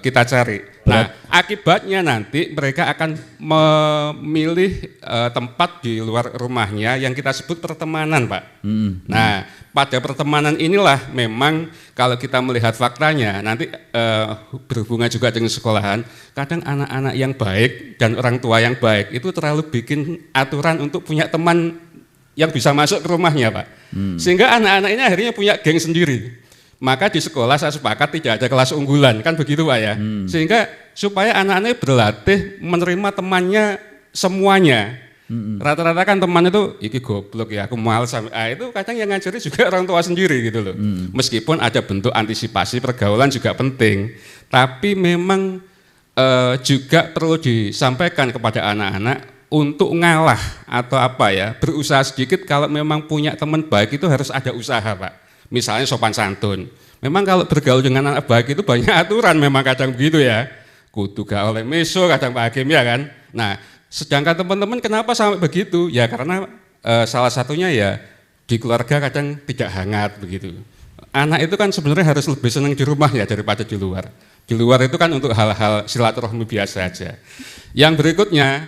kita cari. Nah, akibatnya nanti mereka akan memilih tempat di luar rumahnya yang kita sebut pertemanan, Pak. Nah, pada pertemanan inilah memang kalau kita melihat faktanya, nanti berhubungan juga dengan sekolahan, kadang anak-anak yang baik dan orang tua yang baik itu terlalu bikin aturan untuk punya teman yang bisa masuk ke rumahnya, Pak. Sehingga anak-anak ini akhirnya punya geng sendiri. Maka di sekolah saya sepakat tidak ada kelas unggulan, kan begitu Pak ya. Sehingga supaya anak-anaknya berlatih menerima temannya semuanya. Rata-rata kan teman itu, iki goblok ya, aku malas. Itu kadang yang ngajari juga orang tua sendiri gitu loh. Meskipun ada bentuk antisipasi pergaulan juga penting, tapi memang juga perlu disampaikan kepada anak-anak untuk ngalah atau apa ya, berusaha sedikit. Kalau memang punya teman baik itu harus ada usaha Pak. Misalnya sopan santun. Memang kalau bergaul dengan anak baik itu banyak aturan memang kadang begitu ya. Kudu gak oleh meso kadang Pak Hakim ya kan. Nah, sedangkan teman-teman kenapa sampai begitu? Ya karena salah satunya ya di keluarga kadang tidak hangat begitu. anak itu kan sebenarnya harus lebih senang di rumah ya daripada di luar. Di luar itu kan untuk hal-hal silaturahmi biasa aja. Yang berikutnya,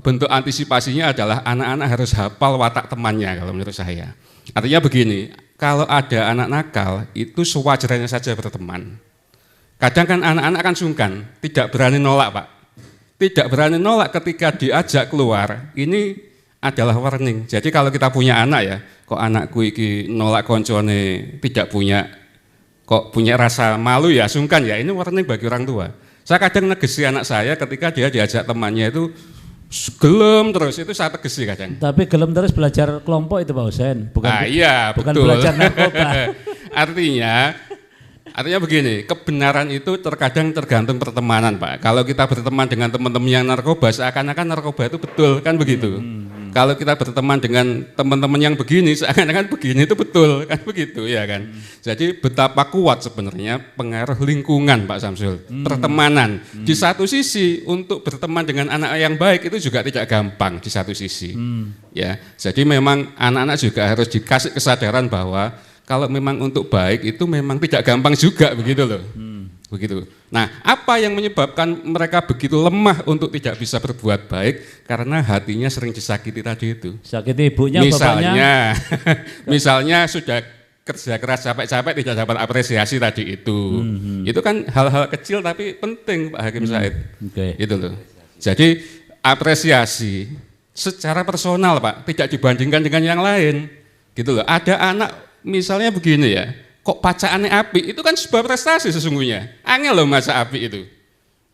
bentuk antisipasinya adalah anak-anak harus hafal watak temannya kalau menurut saya. Artinya begini, kalau ada anak nakal itu sewajarnya saja berteman. Kadang kan anak-anak kan sungkan, tidak berani nolak Pak. Tidak berani nolak ketika diajak keluar, ini adalah warning. Jadi kalau kita punya anak ya, kok anakku iki nolak koncone tidak punya, kok punya rasa malu ya, sungkan ya, ini warning bagi orang tua. Saya kadang negesi anak saya ketika dia diajak temannya itu gelem terus, itu saya tegesi kadang. Tapi gelem terus belajar kelompok itu Pak Husain, bukan Iya, bukan betul. belajar narkoba. Artinya begini, kebenaran itu terkadang tergantung pertemanan Pak. Kalau kita berteman dengan teman-teman yang narkoba, seakan-akan narkoba itu betul, kan begitu. Kalau kita berteman dengan teman-teman yang begini, seakan-akan begini itu betul, kan begitu ya kan. Jadi betapa kuat sebenarnya pengaruh lingkungan Pak Samsul, pertemanan. Di satu sisi untuk berteman dengan anak yang baik itu juga tidak gampang di satu sisi. Ya, jadi memang anak-anak juga harus dikasih kesadaran bahwa kalau memang untuk baik itu memang tidak gampang juga begitu loh. Begitu. Nah, apa yang menyebabkan mereka begitu lemah untuk tidak bisa berbuat baik? Karena hatinya sering disakiti tadi itu. Sakiti ibunya, bapaknya. Misalnya sudah kerja keras capek-capek tidak dapat apresiasi tadi itu. Itu kan hal-hal kecil tapi penting Pak Hakim Said. Itu loh. Jadi apresiasi secara personal Pak, tidak dibandingkan dengan yang lain. Gitu loh. Ada anak misalnya begini ya, kok pacaannya api, itu kan sebuah prestasi sesungguhnya. Angel loh masa api itu.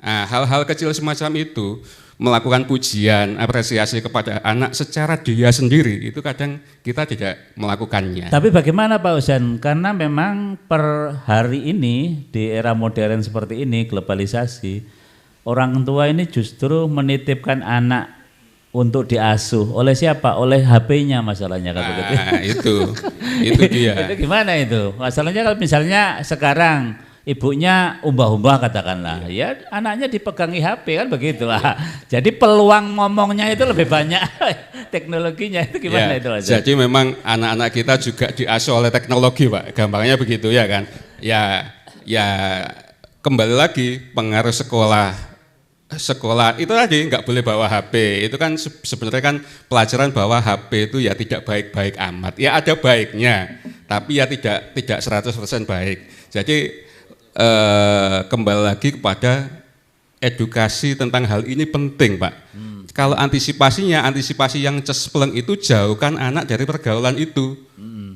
Nah, hal-hal kecil semacam itu, melakukan pujian, apresiasi kepada anak secara dia sendiri, itu kadang kita tidak melakukannya. Tapi bagaimana Pak Husain? Karena memang per hari ini, di era modern seperti ini, globalisasi, orang tua ini justru menitipkan anak untuk diasuh oleh siapa? Oleh HP-nya masalahnya kan begitu. Itu dia. Itu gimana itu? Masalahnya kalau misalnya sekarang ibunya umbah-umbah katakanlah, ya anaknya dipegangi HP kan begitu lah. Jadi peluang ngomongnya itu lebih banyak teknologinya itu gimana itu? Jadi memang anak-anak kita juga diasuh oleh teknologi Pak, gampangnya begitu ya kan. Ya kembali lagi pengaruh sekolah itu tadi nggak boleh bawa HP. Itu kan sebenarnya kan pelajaran bahwa HP itu ya tidak baik-baik amat. Ya ada baiknya, tapi ya tidak 100% baik. Jadi kembali lagi kepada edukasi tentang hal ini penting Pak. Kalau antisipasi yang cespleng itu jauhkan anak dari pergaulan itu.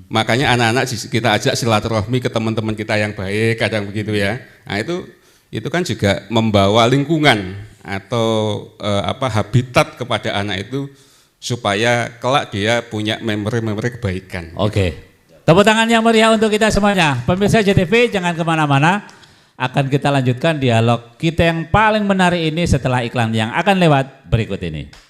Makanya anak-anak kita ajak silaturahmi ke teman-teman kita yang baik, kadang begitu ya. Nah itu kan juga membawa lingkungan atau habitat kepada anak itu supaya kelak dia punya memori-memori kebaikan. Oke. Tepuk tangan yang meriah untuk kita semuanya. Pemirsa JTV jangan kemana-mana. Akan kita lanjutkan dialog kita yang paling menarik ini setelah iklan yang akan lewat berikut ini.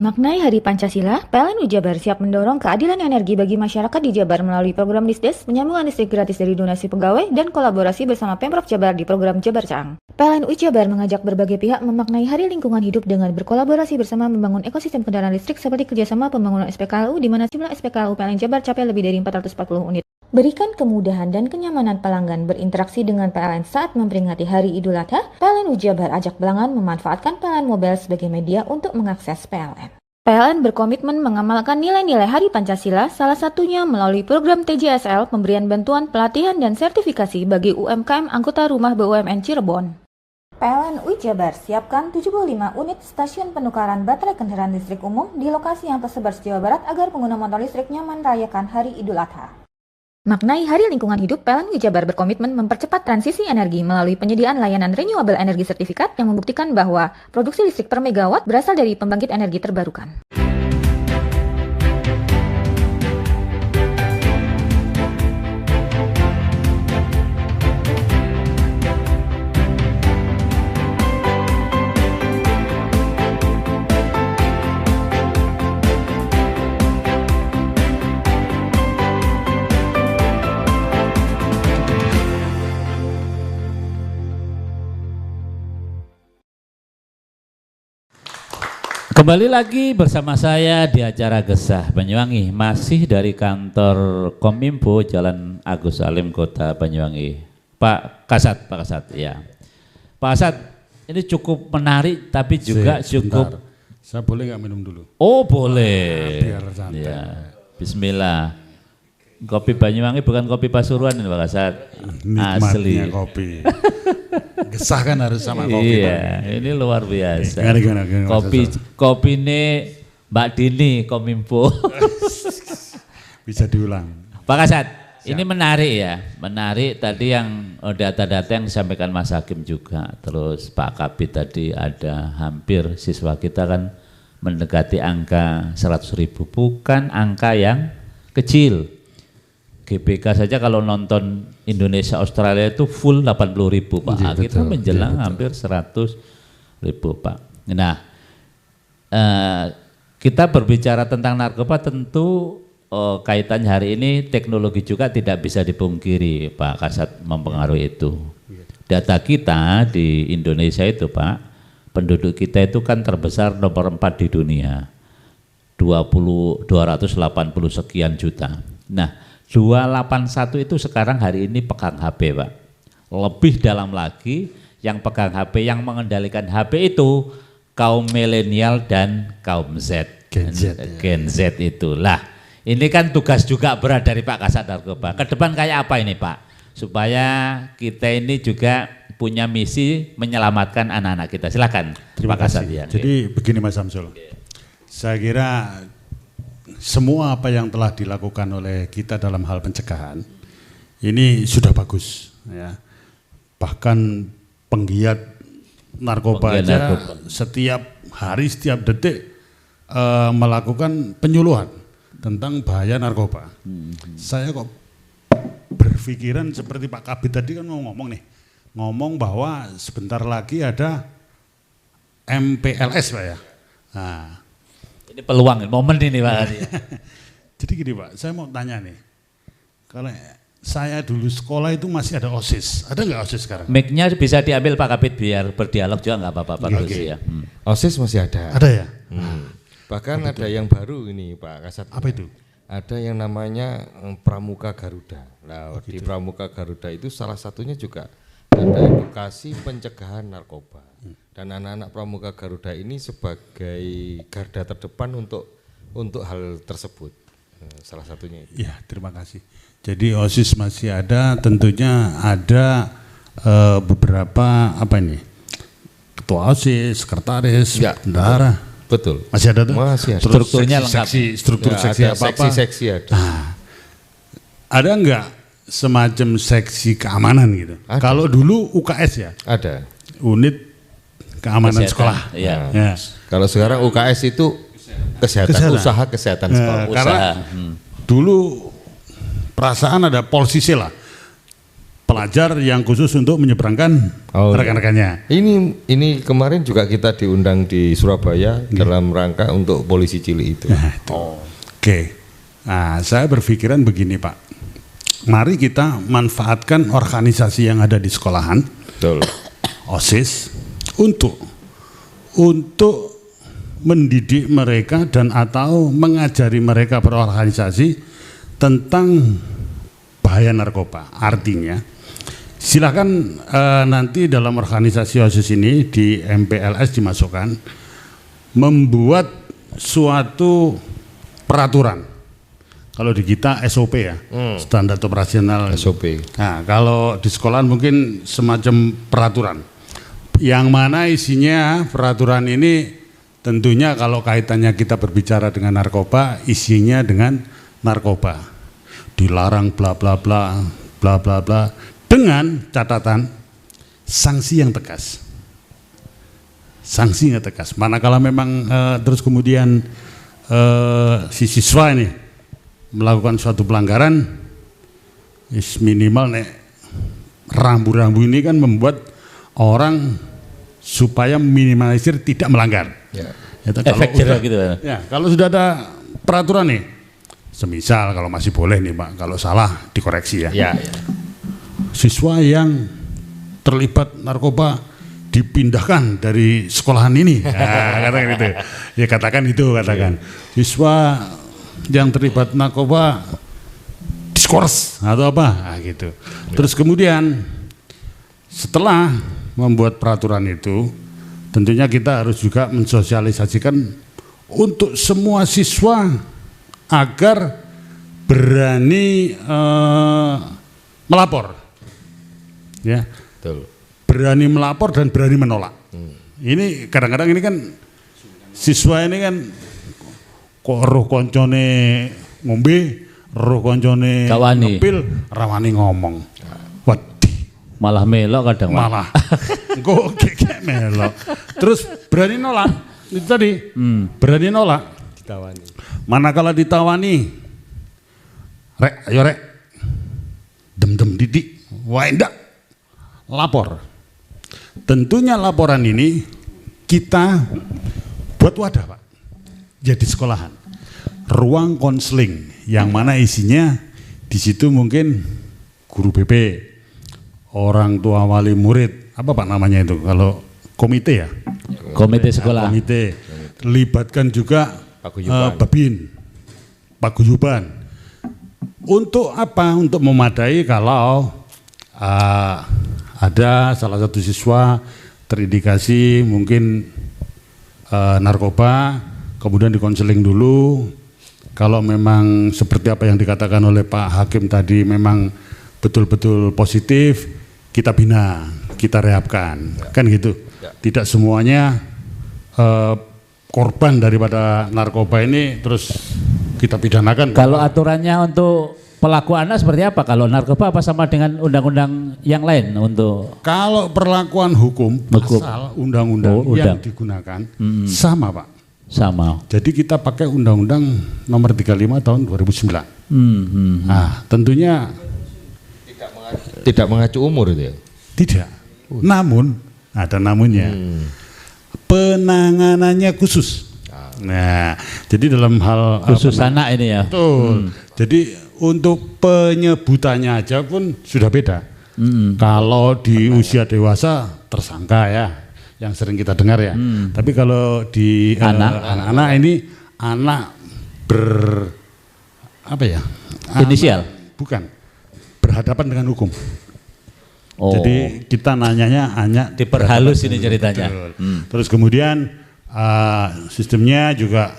Maknai Hari Pancasila, PLN Jabar siap mendorong keadilan energi bagi masyarakat di Jabar melalui program Disdes, penyambungan listrik gratis dari donasi pegawai, dan kolaborasi bersama Pemprov Jabar di program Jabar Caang. PLN Jabar mengajak berbagai pihak memaknai Hari Lingkungan Hidup dengan berkolaborasi bersama membangun ekosistem kendaraan listrik seperti kerjasama pembangunan SPKLU di mana jumlah SPKLU PLN Jabar capai lebih dari 440 unit. Berikan kemudahan dan kenyamanan pelanggan berinteraksi dengan PLN saat memperingati Hari Idul Adha, PLN Jabar ajak pelanggan memanfaatkan PLN Mobile sebagai media untuk mengakses PLN. PLN berkomitmen mengamalkan nilai-nilai Hari Pancasila, salah satunya melalui program TJSL, pemberian bantuan, pelatihan, dan sertifikasi bagi UMKM anggota rumah BUMN Cirebon. PLN Jabar siapkan 75 unit stasiun penukaran baterai kendaraan listrik umum di lokasi yang tersebar se-Jawa Barat agar pengguna motor listrik nyaman merayakan Hari Idul Adha. Maknai Hari Lingkungan Hidup, PLN Jabar berkomitmen mempercepat transisi energi melalui penyediaan layanan renewable energy sertifikat yang membuktikan bahwa produksi listrik per megawatt berasal dari pembangkit energi terbarukan. Kembali lagi bersama saya di acara Gesah Banyuwangi, masih dari kantor Kominfo Jalan Agus Salim Kota Banyuwangi. Pak Kasat, ya. Pak Kasat, ini cukup menarik tapi juga cukup. Saya boleh nggak minum dulu? Oh boleh. Biar santai. Ya. Bismillah. Kopi Banyuwangi bukan kopi Pasuruan ini Pak Kasat. Nikmatnya Asli. kopi. Gesah kan harus sama kopi. Iya, ini luar biasa. Gimana, Kopi ini Mbak Dini Kominfo. Bisa diulang. Pak Kasat, ini menarik ya, menarik tadi yang data-data yang disampaikan Mas Hakim juga, terus Pak Kabid tadi ada hampir siswa kita kan mendekati angka 100.000, bukan angka yang kecil. GBK saja kalau nonton Indonesia Australia itu full 80.000 Pak, Ya, kita betul, menjelang ya, hampir 100.000 Pak. Nah, kita berbicara tentang narkoba tentu kaitannya hari ini teknologi juga tidak bisa dipungkiri Pak Kasat mempengaruhi itu. Data kita di Indonesia itu Pak, penduduk kita itu kan terbesar nomor 4 di dunia, 280 sekian juta. Nah 281 itu sekarang hari ini pegang HP Pak. Lebih dalam lagi yang pegang HP, yang mengendalikan HP itu kaum milenial dan kaum Z. Gen Z itulah. Ini kan tugas juga berat dari Pak Kasat Narkoba. Ke depan kayak apa ini Pak? Supaya kita ini juga punya misi menyelamatkan anak-anak kita. Silakan Terima Pak Kasat. kasih. Ya. Jadi begini Mas Samsul. Saya kira semua apa yang telah dilakukan oleh kita dalam hal pencegahan ini sudah bagus ya. Bahkan penggiat narkoba aja setiap hari, setiap detik melakukan penyuluhan tentang bahaya narkoba. Saya kok berpikiran seperti Pak Kabid tadi kan ngomong bahwa sebentar lagi ada MPLS Pak ya. Nah, Ini peluang, momen ini Pak. jadi gini Pak, saya mau tanya nih, kalau saya dulu sekolah itu masih ada OSIS, ada nggak OSIS sekarang? Mic-nya bisa diambil Pak Kabid biar berdialog juga nggak apa-apa Pak Rusi ya. OSIS masih ada. Ada ya? Bahkan ada yang baru ini Pak Kasat. Apa itu? Ada yang namanya Pramuka Garuda. Nah, di Pramuka Garuda itu salah satunya juga ada edukasi pencegahan narkoba. Dan anak-anak Pramuka Garuda ini sebagai garda terdepan untuk hal tersebut. Salah satunya itu. Ya, terima kasih. Jadi OSIS masih ada, tentunya ada beberapa ketua OSIS, sekretaris, Ya, bendahara. Betul. Masih ada tuh? Masih ada. Terus Strukturnya lengkap. Struktur Ya, seksi ada apa-apa? seksi-seksi ada. Nah, ada enggak semacam seksi keamanan gitu? Ada. Kalau dulu UKS ya, Ada. unit keamanan Kesehatan, sekolah. iya. Ya. Kalau sekarang UKS itu kesehatan. Usaha kesehatan sekolah. Nah, karena dulu perasaan ada polsisi lah, pelajar yang khusus untuk menyeberangkan rekan-rekannya. Ini kemarin juga kita diundang di Surabaya dalam rangka untuk polisi cilik itu. Nah, itu. Oke. Nah, saya berpikiran begini Pak, mari kita manfaatkan organisasi yang ada di sekolahan, Betul. OSIS, untuk mendidik mereka dan atau mengajari mereka berorganisasi tentang bahaya narkoba. Artinya silakan nanti dalam organisasi OSIS ini di MPLS dimasukkan membuat suatu peraturan. Kalau di kita SOP ya, standar operasional SOP. Nah, kalau di sekolahan mungkin semacam peraturan. Yang mana isinya peraturan ini tentunya kalau kaitannya kita berbicara dengan narkoba, isinya dengan narkoba. Dilarang bla bla bla bla bla bla dengan catatan sanksi yang tegas. Sanksi yang tegas. Manakala memang terus kemudian si siswa ini melakukan suatu pelanggaran, minimal rambu-rambu ini kan membuat orang supaya minimalisir tidak melanggar. Ya. Efek jerah gitu. Ya, kalau sudah ada peraturan nih, semisal kalau masih boleh nih Pak, kalau salah dikoreksi ya. Ya. Siswa yang terlibat narkoba dipindahkan dari sekolahan ini. Katakan itu. Ya katakan itu, katakan. Siswa yang terlibat narkoba diskors atau apa, gitu. Terus kemudian setelah membuat peraturan itu, tentunya kita harus juga mensosialisasikan untuk semua siswa agar berani melapor, ya. Betul. Berani melapor dan berani menolak. Ini kadang-kadang ini kan siswa ini kan kok roh koncone ngombe, roh koncone Kawani. ngepil, rawani ngomong. Wedi, Malah melok kadang, Pak. malah kok kayak melok. Terus berani nolak, itu tadi. Berani nolak. Ditawani. Manakala ditawani, rek, ayo rek, dem didik, wah enggak, lapor. Tentunya laporan ini kita buat wadah, Pak, jadi sekolahan, ruang konseling yang mana isinya di situ mungkin guru BP, orang tua wali murid, apa Pak namanya itu kalau komite ya? Komite sekolah. Komite, libatkan juga Paguyuban. Babin, paguyuban. Untuk apa? Untuk memadai kalau ada salah satu siswa terindikasi mungkin narkoba, kemudian dikonseling dulu. Kalau memang seperti apa yang dikatakan oleh Pak Hakim tadi memang betul-betul positif, kita bina, kita rehabkan, kan gitu. Tidak semuanya korban daripada narkoba ini terus kita pidanakan. Kalau aturannya untuk pelaku anak seperti apa? Kalau narkoba apa sama dengan undang-undang yang lain untuk Kalau perlakuan hukum, pasal undang-undang yang undang. digunakan sama, Pak. sama? Jadi kita pakai Undang-Undang Nomor 35 Tahun 2009. Nah, tentunya Tidak mengacu umur itu ya. tidak. Namun ada namunnya. Penanganannya khusus. Nah, jadi dalam hal Khusus anak ini ya. betul. Jadi untuk penyebutannya aja pun sudah beda. Kalau di usia dewasa tersangka ya, yang sering kita dengar ya. Tapi kalau di anak-anak ini anak apa ya? Inisial? Bukan. Berhadapan dengan hukum. Oh. Jadi kita nanyanya hanya Diperhalus ini ceritanya. Terus kemudian sistemnya juga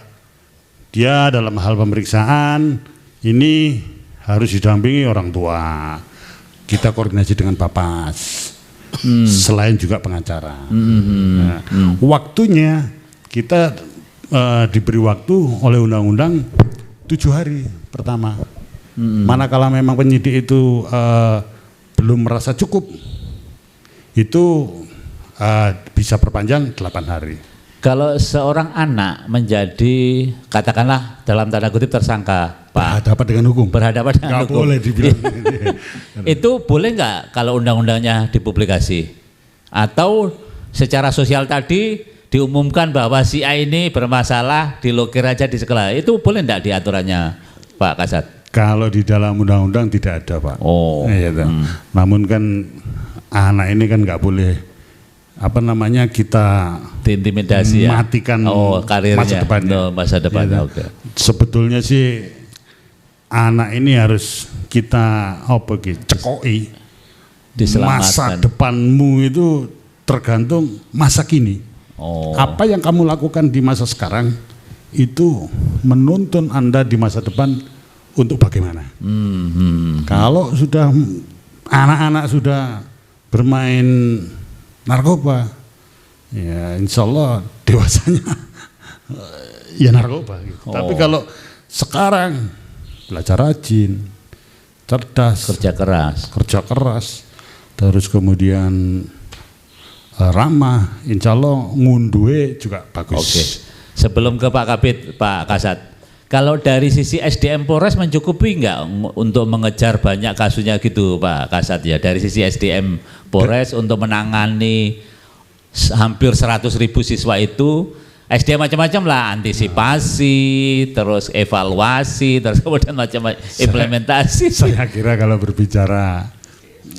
dia dalam hal pemeriksaan ini harus didampingi orang tua. Kita koordinasi dengan Papas. Selain juga pengacara. Nah, waktunya kita diberi waktu oleh undang-undang 7 hari pertama. Manakala memang penyidik itu belum merasa cukup, itu bisa perpanjang 8 hari. Kalau seorang anak menjadi katakanlah dalam tanda kutip tersangka, Pak, Berhadapan dengan hukum. berhadapan dengan Nggak hukum. boleh dibilang. Itu boleh nggak kalau undang-undangnya dipublikasi? Atau secara sosial tadi diumumkan bahwa si A ini bermasalah, dilokir aja di sekolah. Itu boleh nggak di aturannya, Pak Kasat? Kalau di dalam undang-undang tidak ada, Pak. Oh. Iya, toh. Namun kan anak ini kan nggak boleh kita Diintimidasi ya. matikan karirnya, masa depannya. Masa depan. Iya, toh. Oke. Sebetulnya sih anak ini harus kita cekoi. Masa Diselamatkan. depanmu itu tergantung masa kini. Oh. Apa yang kamu lakukan di masa sekarang itu menuntun Anda di masa depan untuk bagaimana. Kalau sudah anak-anak sudah bermain narkoba, ya insya Allah dewasanya ya narkoba. Gitu. Tapi kalau sekarang belajar rajin, cerdas, kerja keras, terus kemudian ramah, insya Allah ngunduhe juga bagus. Oke. Sebelum ke Pak Kabid, Pak Kasat, kalau dari sisi SDM Polres mencukupi nggak untuk mengejar banyak kasusnya gitu, Pak Kasat ya? Dari sisi SDM Polres untuk menangani hampir 100.000 siswa itu, SDM macam-macam lah, antisipasi, terus evaluasi, terus kemudian macam-macam implementasi. Saya kira kalau berbicara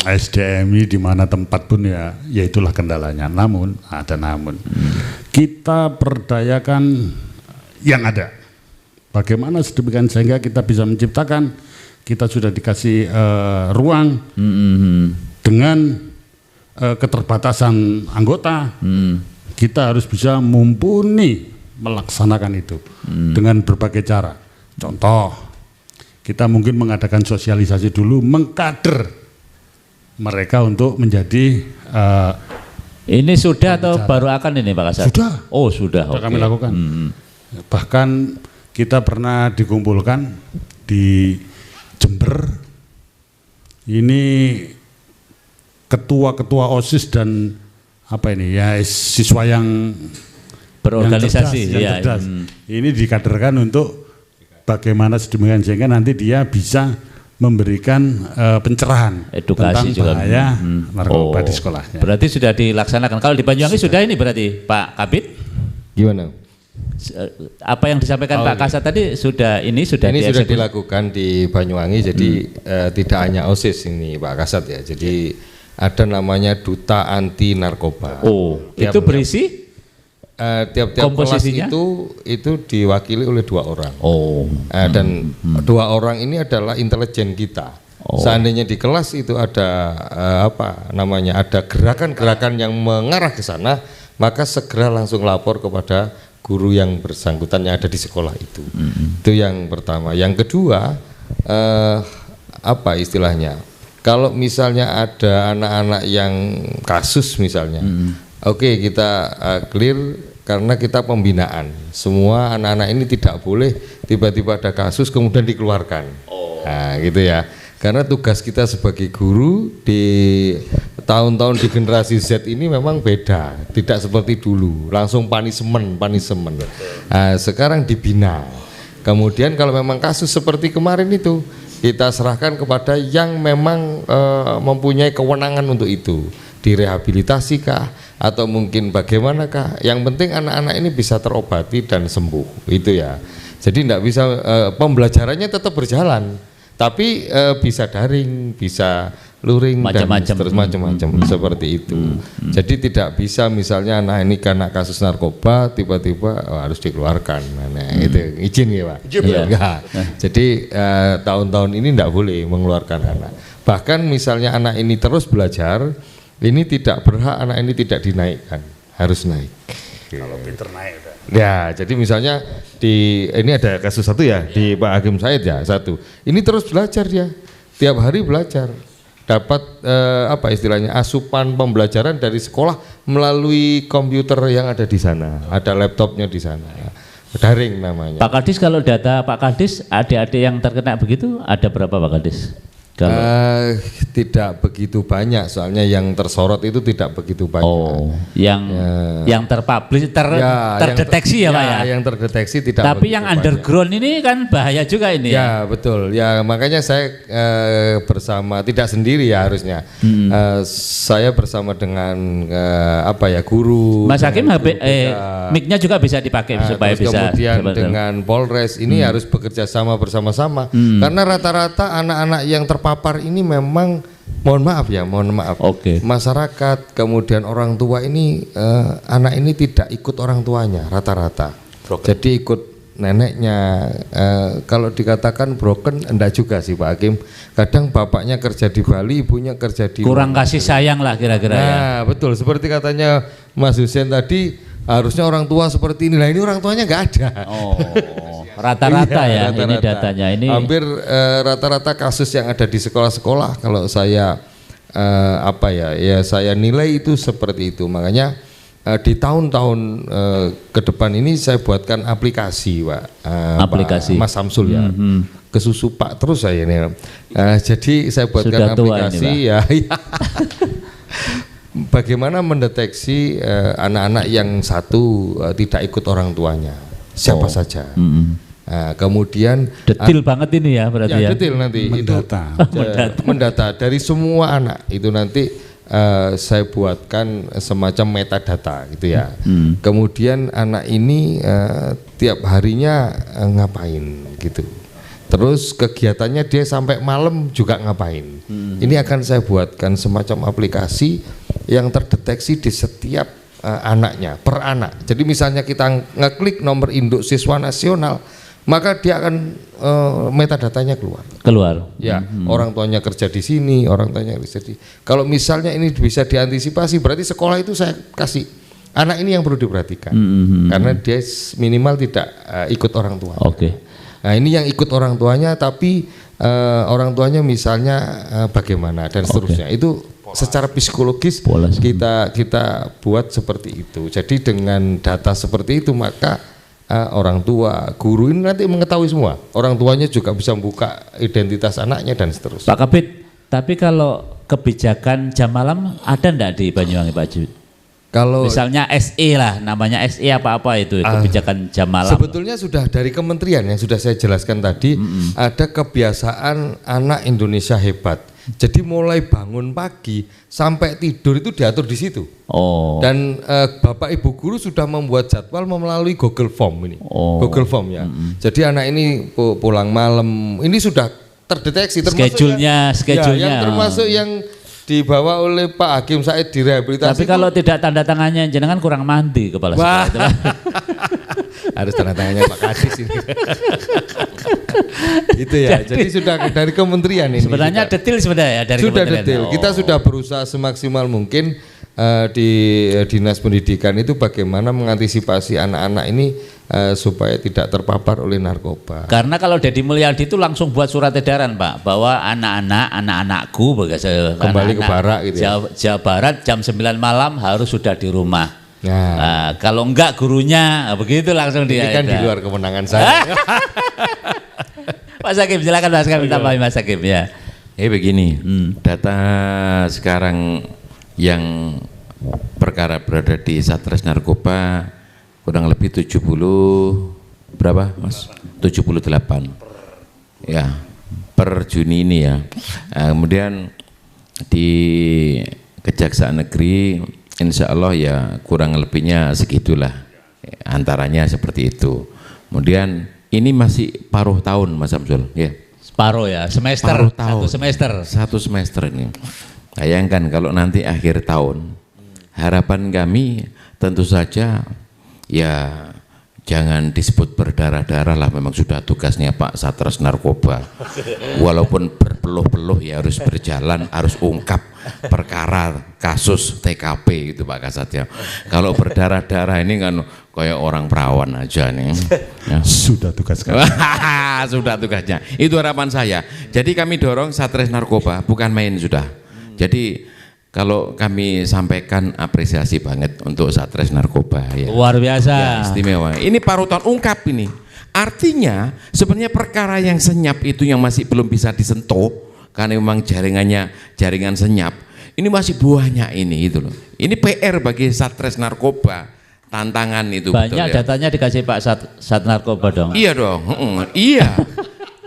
SDMI di mana tempat pun ya itulah kendalanya. Namun kita perdayakan yang ada. Bagaimana sedemikian sehingga kita bisa menciptakan, kita sudah dikasih ruang dengan keterbatasan anggota, kita harus bisa mumpuni melaksanakan itu dengan berbagai cara. Contoh, kita mungkin mengadakan sosialisasi dulu, mengkader mereka untuk menjadi ini sudah atau baru akan ini Pak Kasat? Sudah. Oh sudah. Sudah kami lakukan. Bahkan kita pernah dikumpulkan di Jember. Ini ketua-ketua OSIS dan siswa yang berorganisasi. yang cerdas. Ini dikaderkan untuk bagaimana sedemikian sehingga nanti dia bisa memberikan pencerahan edukasi tentang juga. bahaya narkoba di sekolahnya. Berarti sudah dilaksanakan. Kalau di Banyuwangi sudah ini berarti Pak Kabid? Gimana? Apa yang disampaikan Pak Kasat tadi sudah dilakukan di Banyuwangi. Jadi tidak hanya OSIS ini Pak Kasat ya. Jadi ada namanya Duta Anti Narkoba. Itu berisi? Tiap-tiap kelas itu diwakili oleh 2 orang. Dan 2 orang ini adalah intelijen kita. Seandainya di kelas itu ada ada gerakan-gerakan yang mengarah ke sana, maka segera langsung lapor kepada guru yang bersangkutan yang ada di sekolah itu. Itu yang pertama. Yang kedua, istilahnya? Kalau misalnya ada anak-anak yang kasus misalnya, oke, kita clear karena kita pembinaan. Semua anak-anak ini tidak boleh tiba-tiba ada kasus kemudian dikeluarkan. Nah, gitu ya. Karena tugas kita sebagai guru di tahun-tahun di generasi Z ini memang beda, tidak seperti dulu. Langsung punishment. Nah, sekarang dibina. Kemudian kalau memang kasus seperti kemarin itu, kita serahkan kepada yang memang mempunyai kewenangan untuk itu. Direhabilitasi kah atau mungkin bagaimanakah, yang penting anak-anak ini bisa terobati dan sembuh, itu ya. Jadi tidak bisa pembelajarannya tetap berjalan, tapi bisa daring, bisa luring dan terus macam-macam seperti itu. Jadi tidak bisa misalnya ini karena kasus narkoba tiba-tiba harus dikeluarkan. Itu izin ya Pak. Enggak. Jadi tahun-tahun ini tidak boleh mengeluarkan anak. Bahkan misalnya anak ini terus belajar, ini tidak berhak anak ini tidak dinaikkan, harus naik. Kalau pinter naik. Ya, jadi misalnya ini ada kasus satu ya di Pak Hakim Said ya satu. Ini terus belajar dia, tiap hari belajar, dapat istilahnya asupan pembelajaran dari sekolah melalui komputer yang ada di sana, ada laptopnya di sana, daring namanya. Pak Kadis, kalau data Pak Kadis adik-adik yang terkena begitu ada berapa Pak Kadis? Tidak begitu banyak, soalnya yang tersorot itu tidak begitu banyak. Yang terpublish, terdeteksi ya Pak ya? Yang terdeteksi tidak. Tapi yang underground banyak. Ini kan bahaya juga ini. Ya betul. Ya makanya saya bersama, tidak sendiri ya harusnya. Saya bersama dengan guru. Mas Hakim, mic-nya juga bisa dipakai supaya bisa. Kemudian dengan Polres ini harus bekerja sama bersama-sama. Karena rata-rata anak-anak yang terpapar ini memang mohon maaf, masyarakat kemudian orang tua ini anak ini tidak ikut orang tuanya rata-rata, jadi ikut neneknya. Kalau dikatakan broken enggak juga sih Pak Hakim, kadang bapaknya kerja di Bali, ibunya kerja di kurang kasih sayang lah kira-kira. Nah betul, seperti katanya Mas Hussein tadi, harusnya orang tua seperti ini. Nah ini orang tuanya nggak ada. Rata-rata ya rata-rata. Ini datanya ini hampir rata-rata kasus yang ada di sekolah-sekolah kalau saya saya nilai itu seperti itu. Makanya di tahun-tahun ke depan ini saya buatkan aplikasi Pak Mas Samsul ya. Kesusu Pak terus saya ini. Jadi saya buatkan aplikasi ya. Bagaimana mendeteksi anak-anak yang satu tidak ikut orang tuanya, siapa saja. Kemudian detail banget ini ya berarti ya. Detail nanti mendata dari semua anak itu nanti saya buatkan semacam metadata gitu ya. Kemudian anak ini tiap harinya ngapain gitu. Terus kegiatannya dia sampai malam juga ngapain. Ini akan saya buatkan semacam aplikasi yang terdeteksi di setiap anaknya, per anak. Jadi misalnya kita ngeklik nomor induk siswa nasional, maka dia akan metadatanya keluar. Ya, orang tuanya kerja di sini, orang tuanya kerja di. Kalau misalnya ini bisa diantisipasi, berarti sekolah itu saya kasih anak ini yang perlu diperhatikan, karena dia minimal tidak ikut orang tua. Oke. Nah ini yang ikut orang tuanya, tapi orang tuanya misalnya bagaimana dan seterusnya. Itu secara psikologis kita buat seperti itu. Jadi dengan data seperti itu maka orang tua, guru ini nanti mengetahui semua. Orang tuanya juga bisa membuka identitas anaknya dan seterusnya. Pak Kabid, tapi kalau kebijakan jam malam ada enggak di Banyuwangi Pak Jud? Kalau misalnya SE lah, namanya SE apa-apa itu kebijakan jam malam. Sebetulnya sudah dari kementerian yang sudah saya jelaskan tadi, ada kebiasaan anak Indonesia hebat. Jadi mulai bangun pagi sampai tidur itu diatur di situ. Oh. Dan Bapak Ibu guru sudah membuat jadwal melalui Google Form ini. Google Form ya. Jadi anak ini pulang malam, ini sudah terdeteksi termasuk schedule-nya. Yang termasuk yang dibawa oleh Pak Hakim Said direhabilitasi. Tapi kalau tidak tanda tangannya jenengan kurang mandi kepala sekolah itu. Harus tanda tangannya Pak Kadis ini. Itu ya. Jadi sudah dari kementerian ini. Sebenarnya detail sebenarnya dari sudah kementerian. Detail. Kita sudah berusaha semaksimal mungkin di Dinas Pendidikan itu bagaimana mengantisipasi anak-anak ini supaya tidak terpapar oleh narkoba. Karena kalau Deddy Mulyadi itu langsung buat surat edaran Pak, bahwa anak-anakku kembali ke barak gitu ya. Jawa Barat jam 9 malam harus sudah di rumah. Nah, kalau enggak gurunya begitu langsung dia. Ini kan di luar kewenangan saya. Mas Hakim silakan Mas Hakim, tambahin Mas Hakim ya. Begini, data sekarang yang perkara berada di Satres Narkoba kurang lebih 70 berapa Mas? 78 ya per Juni ini ya. Kemudian di Kejaksaan Negeri insya Allah ya kurang lebihnya segitulah, antaranya seperti itu. Kemudian ini masih paruh tahun Mas Samsul ya. Separuh ya, semester, paruh tahun, satu semester ini. Bayangkan kalau nanti akhir tahun, harapan kami tentu saja ya jangan disebut berdarah-darah lah, memang sudah tugasnya Pak Satres Narkoba. Walaupun berpeluh-peluh ya harus berjalan, harus ungkap perkara kasus TKP itu Pak Kasat ya. Kalau berdarah-darah ini kan kayak orang perawan aja nih. Ya. Sudah tugas kami. Sudah tugasnya. Itu harapan saya. Jadi kami dorong Satres Narkoba bukan main sudah. Jadi kalau kami sampaikan apresiasi banget untuk Satres Narkoba ya. Luar biasa. Ya, istimewa. Ini parutan ungkap ini. Artinya sebenarnya perkara yang senyap itu yang masih belum bisa disentuh karena memang jaringan senyap. Ini masih banyak ini itu loh. Ini PR bagi Satres Narkoba. Tantangan itu banyak betul ya. Datanya dikasih Pak Sat Narkoba dong. Iya dong. Iya.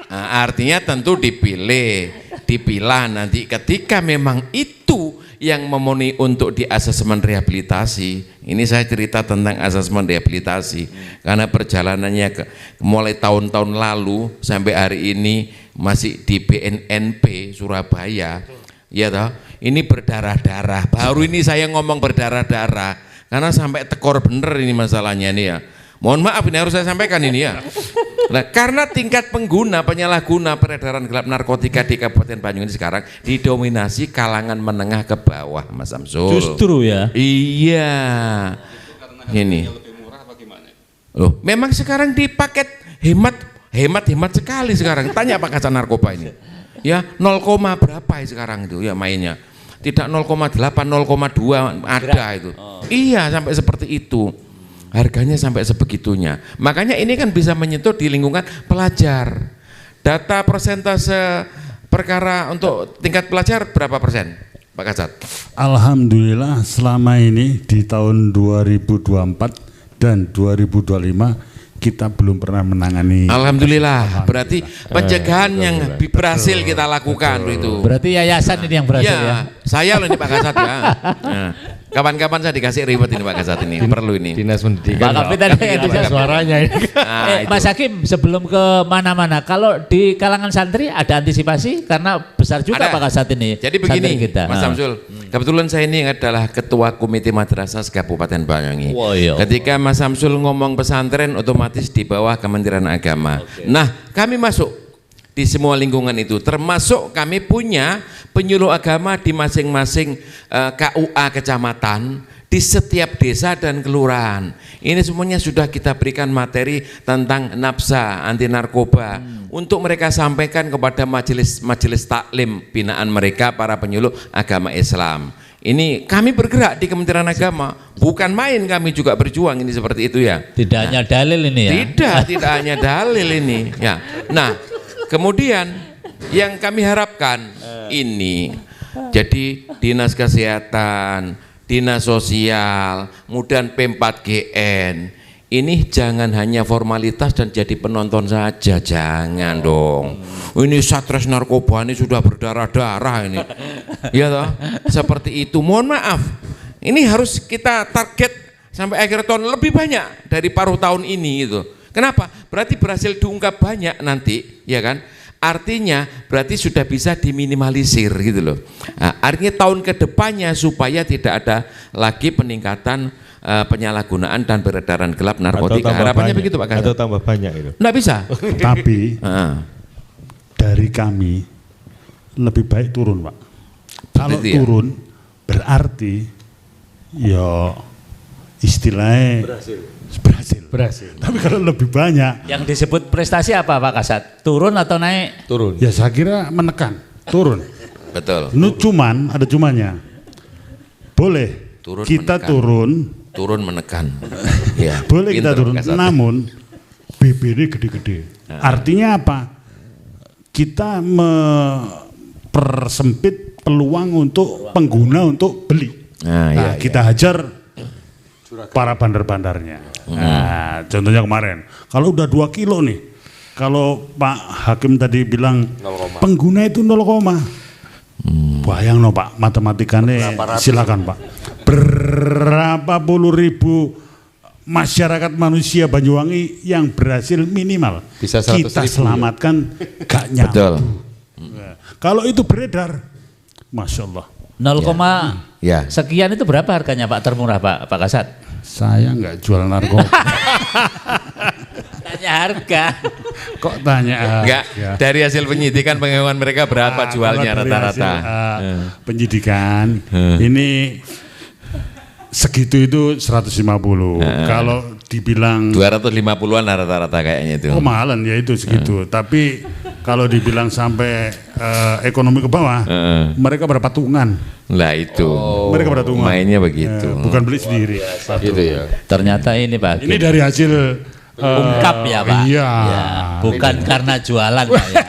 Nah, artinya tentu dipilah nanti ketika memang itu yang memenuhi untuk di asesmen rehabilitasi. Ini saya cerita tentang asesmen rehabilitasi karena perjalanannya mulai tahun-tahun lalu sampai hari ini masih di BNNP Surabaya ya toh. Ini berdarah-darah, baru ini saya ngomong berdarah-darah karena sampai tekor bener ini masalahnya nih ya. Mohon maaf ini harus saya sampaikan ini ya. Nah, karena tingkat penyalahguna peredaran gelap narkotika di Kabupaten Banyuwangi sekarang didominasi kalangan menengah ke bawah, Mas Samsul. Justru ya. Iya. Ini. Loh, memang sekarang di paket hemat sekali sekarang. Tanya Pak Kasat Narkoba ini. Ya, 0, berapa sekarang itu ya mainnya. Tidak 0,8, 0,2 ada itu. Iya, sampai seperti itu. Harganya sampai sebegitunya. Makanya ini kan bisa menyentuh di lingkungan pelajar. Data persentase perkara untuk tingkat pelajar berapa persen, Pak Kasat? Alhamdulillah selama ini di tahun 2024 dan 2025 kita belum pernah menangani. Alhamdulillah. Berarti pencegahan yang berhasil kita lakukan itu. Berarti yayasan ini yang berhasil ya. Saya loh ini Pak Kasat ya. Nah, Kapan-kapan saya dikasih ribet ini Pak Kasat ini, perlu ini. Dinas Pak Pendidikan. Kapit tadi Ada suaranya ini. Nah, itu. Mas Hakim, sebelum ke mana-mana, kalau di kalangan santri ada antisipasi karena besar juga Ada. Pak Kasat ini. Jadi begini, santri kita. Mas Samsul, kebetulan saya ini adalah ketua komite madrasah Kabupaten Banyuwangi. Wah, iya. Ketika Mas Samsul ngomong pesantren, otomatis di bawah Kementerian Agama. Nah, kami masuk di semua lingkungan itu, termasuk kami punya penyuluh agama di masing-masing KUA kecamatan, di setiap desa dan kelurahan. Ini semuanya sudah kita berikan materi tentang nafsa anti narkoba untuk mereka sampaikan kepada majelis taklim binaan mereka para penyuluh agama Islam. Ini kami bergerak di Kementerian Agama, bukan main, kami juga berjuang ini seperti itu ya. Tidak hanya dalil ini ya. Tidak hanya dalil ini ya. Nah, kemudian yang kami harapkan ini, jadi dinas kesehatan, dinas sosial, kemudian P4GN, ini jangan hanya formalitas dan jadi penonton saja, jangan dong. Ini Satres narkoba ini sudah berdarah-darah ini, ya toh, seperti itu. Mohon maaf, ini harus kita target sampai akhir tahun lebih banyak dari paruh tahun ini itu. Kenapa? Berarti berhasil diungkap banyak nanti, ya kan? Artinya berarti sudah bisa diminimalisir gitu loh. Nah, artinya tahun kedepannya supaya tidak ada lagi peningkatan penyalahgunaan dan peredaran gelap narkotika. Harapannya banyak, begitu Pak Kasat. atau tambah banyak itu. Nggak bisa. Tapi dari kami lebih baik turun Pak. Kalau Begitu ya? turun berarti ya istilahnya berhasil. Tapi kalau lebih banyak, Yang disebut prestasi apa Pak Kasat? Turun atau naik? Turun. ya saya kira menekan, turun. Betul. Nu cuman ada cumannya. Boleh Turun kita menekan. turun, menekan. Ya, boleh kita pinter turun. Pak Kasat. Namun BBD gede-gede. Artinya apa? Kita mempersempit peluang untuk pengguna untuk beli. Nah, Nah, iya, kita hajar para bandar-bandarnya. Nah, contohnya kemarin, kalau udah 2 kilo nih, kalau Pak Hakim tadi bilang pengguna itu 0, bayang no Pak, matematikanya silakan Pak. Berapa puluh ribu masyarakat manusia Banyuwangi yang berhasil minimal Bisa 100.000 kita ya? selamatkan gak nyampe. Betul. Nah, kalau itu beredar, Masya Allah. 0, Ya. sekian itu berapa harganya Pak termurah Pak Kasat? Saya nggak jual narkoba. Tanya harga. Kok tanya? Enggak, Ya. dari hasil penyidikan pengumuman mereka berapa Ah, jualnya kalau dari rata-rata? hasil, penyidikan ini segitu itu 150. Kalau dibilang 250-an rata-rata kayaknya itu. oh mahalan ya itu segitu. Tapi kalau dibilang sampai ekonomi ke bawah, mereka berpatungan. Lah itu. Mereka berpatungan. Mainnya begitu. Bukan beli sendiri. Gitu ya. Ternyata ini Pak Hakim. Ini dari hasil Ungkap ya Pak. Iya. Ya, bukan karena jualan Pak ya.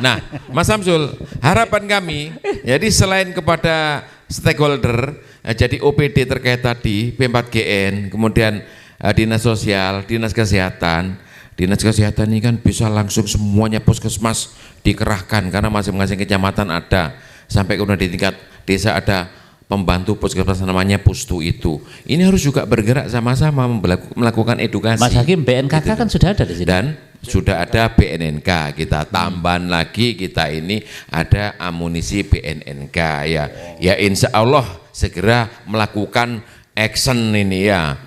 Nah, Mas Samsul, harapan kami, jadi selain kepada stakeholder, jadi OPD terkait tadi, P4GN, kemudian dinas sosial, dinas kesehatan. Dinas kesehatan ini kan bisa langsung semuanya puskesmas dikerahkan karena masing-masing kecamatan ada, sampai kemudian di tingkat desa ada pembantu puskesmas namanya Pustu itu. Ini harus juga bergerak sama-sama melakukan edukasi. Mas Hakim, BNKK kan sudah ada di sini. Dan sudah ada BNNK, kita tambahan lagi, kita ini ada amunisi BNNK ya. Ya insya Allah segera melakukan action ini ya.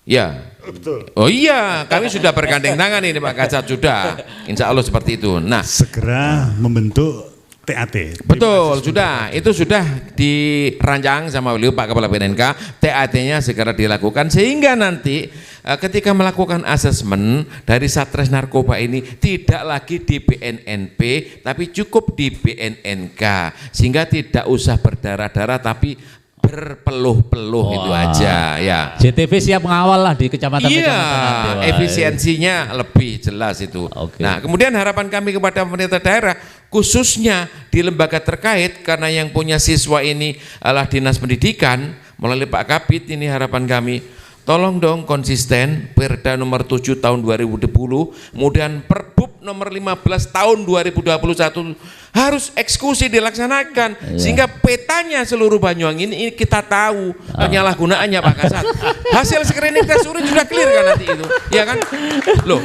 Ya. Betul. Oh iya, kami sudah bergandeng tangan ini Pak Kasat sudah. Insya Allah seperti itu. Nah, Segera membentuk TAT. betul, sudah. Itu sudah dirancang sama beliau Pak Kepala BNNK, TAT-nya segera dilakukan sehingga nanti ketika melakukan asesmen dari Satres Narkoba ini tidak lagi di BNNP tapi cukup di BNNK sehingga tidak usah berdarah-darah tapi berpeluh-peluh itu aja ya. JTV siap mengawal lah di kecamatan-kecamatan nanti, Iya, Pak. efisiensinya lebih jelas itu. Oke. Nah, kemudian harapan kami kepada pemerintah daerah, khususnya di lembaga terkait, karena yang punya siswa ini adalah dinas pendidikan, melalui Pak Kabid ini harapan kami, tolong dong konsisten Perda nomor 7 tahun 2020, kemudian Perbub nomor 15 tahun 2021 harus eksekusi dilaksanakan sehingga petanya seluruh Banyuwangi ini kita tahu penyalahgunaannya Pak Kasat. Hasil screening tes urin sudah clear kan nanti itu, ya kan? Loh,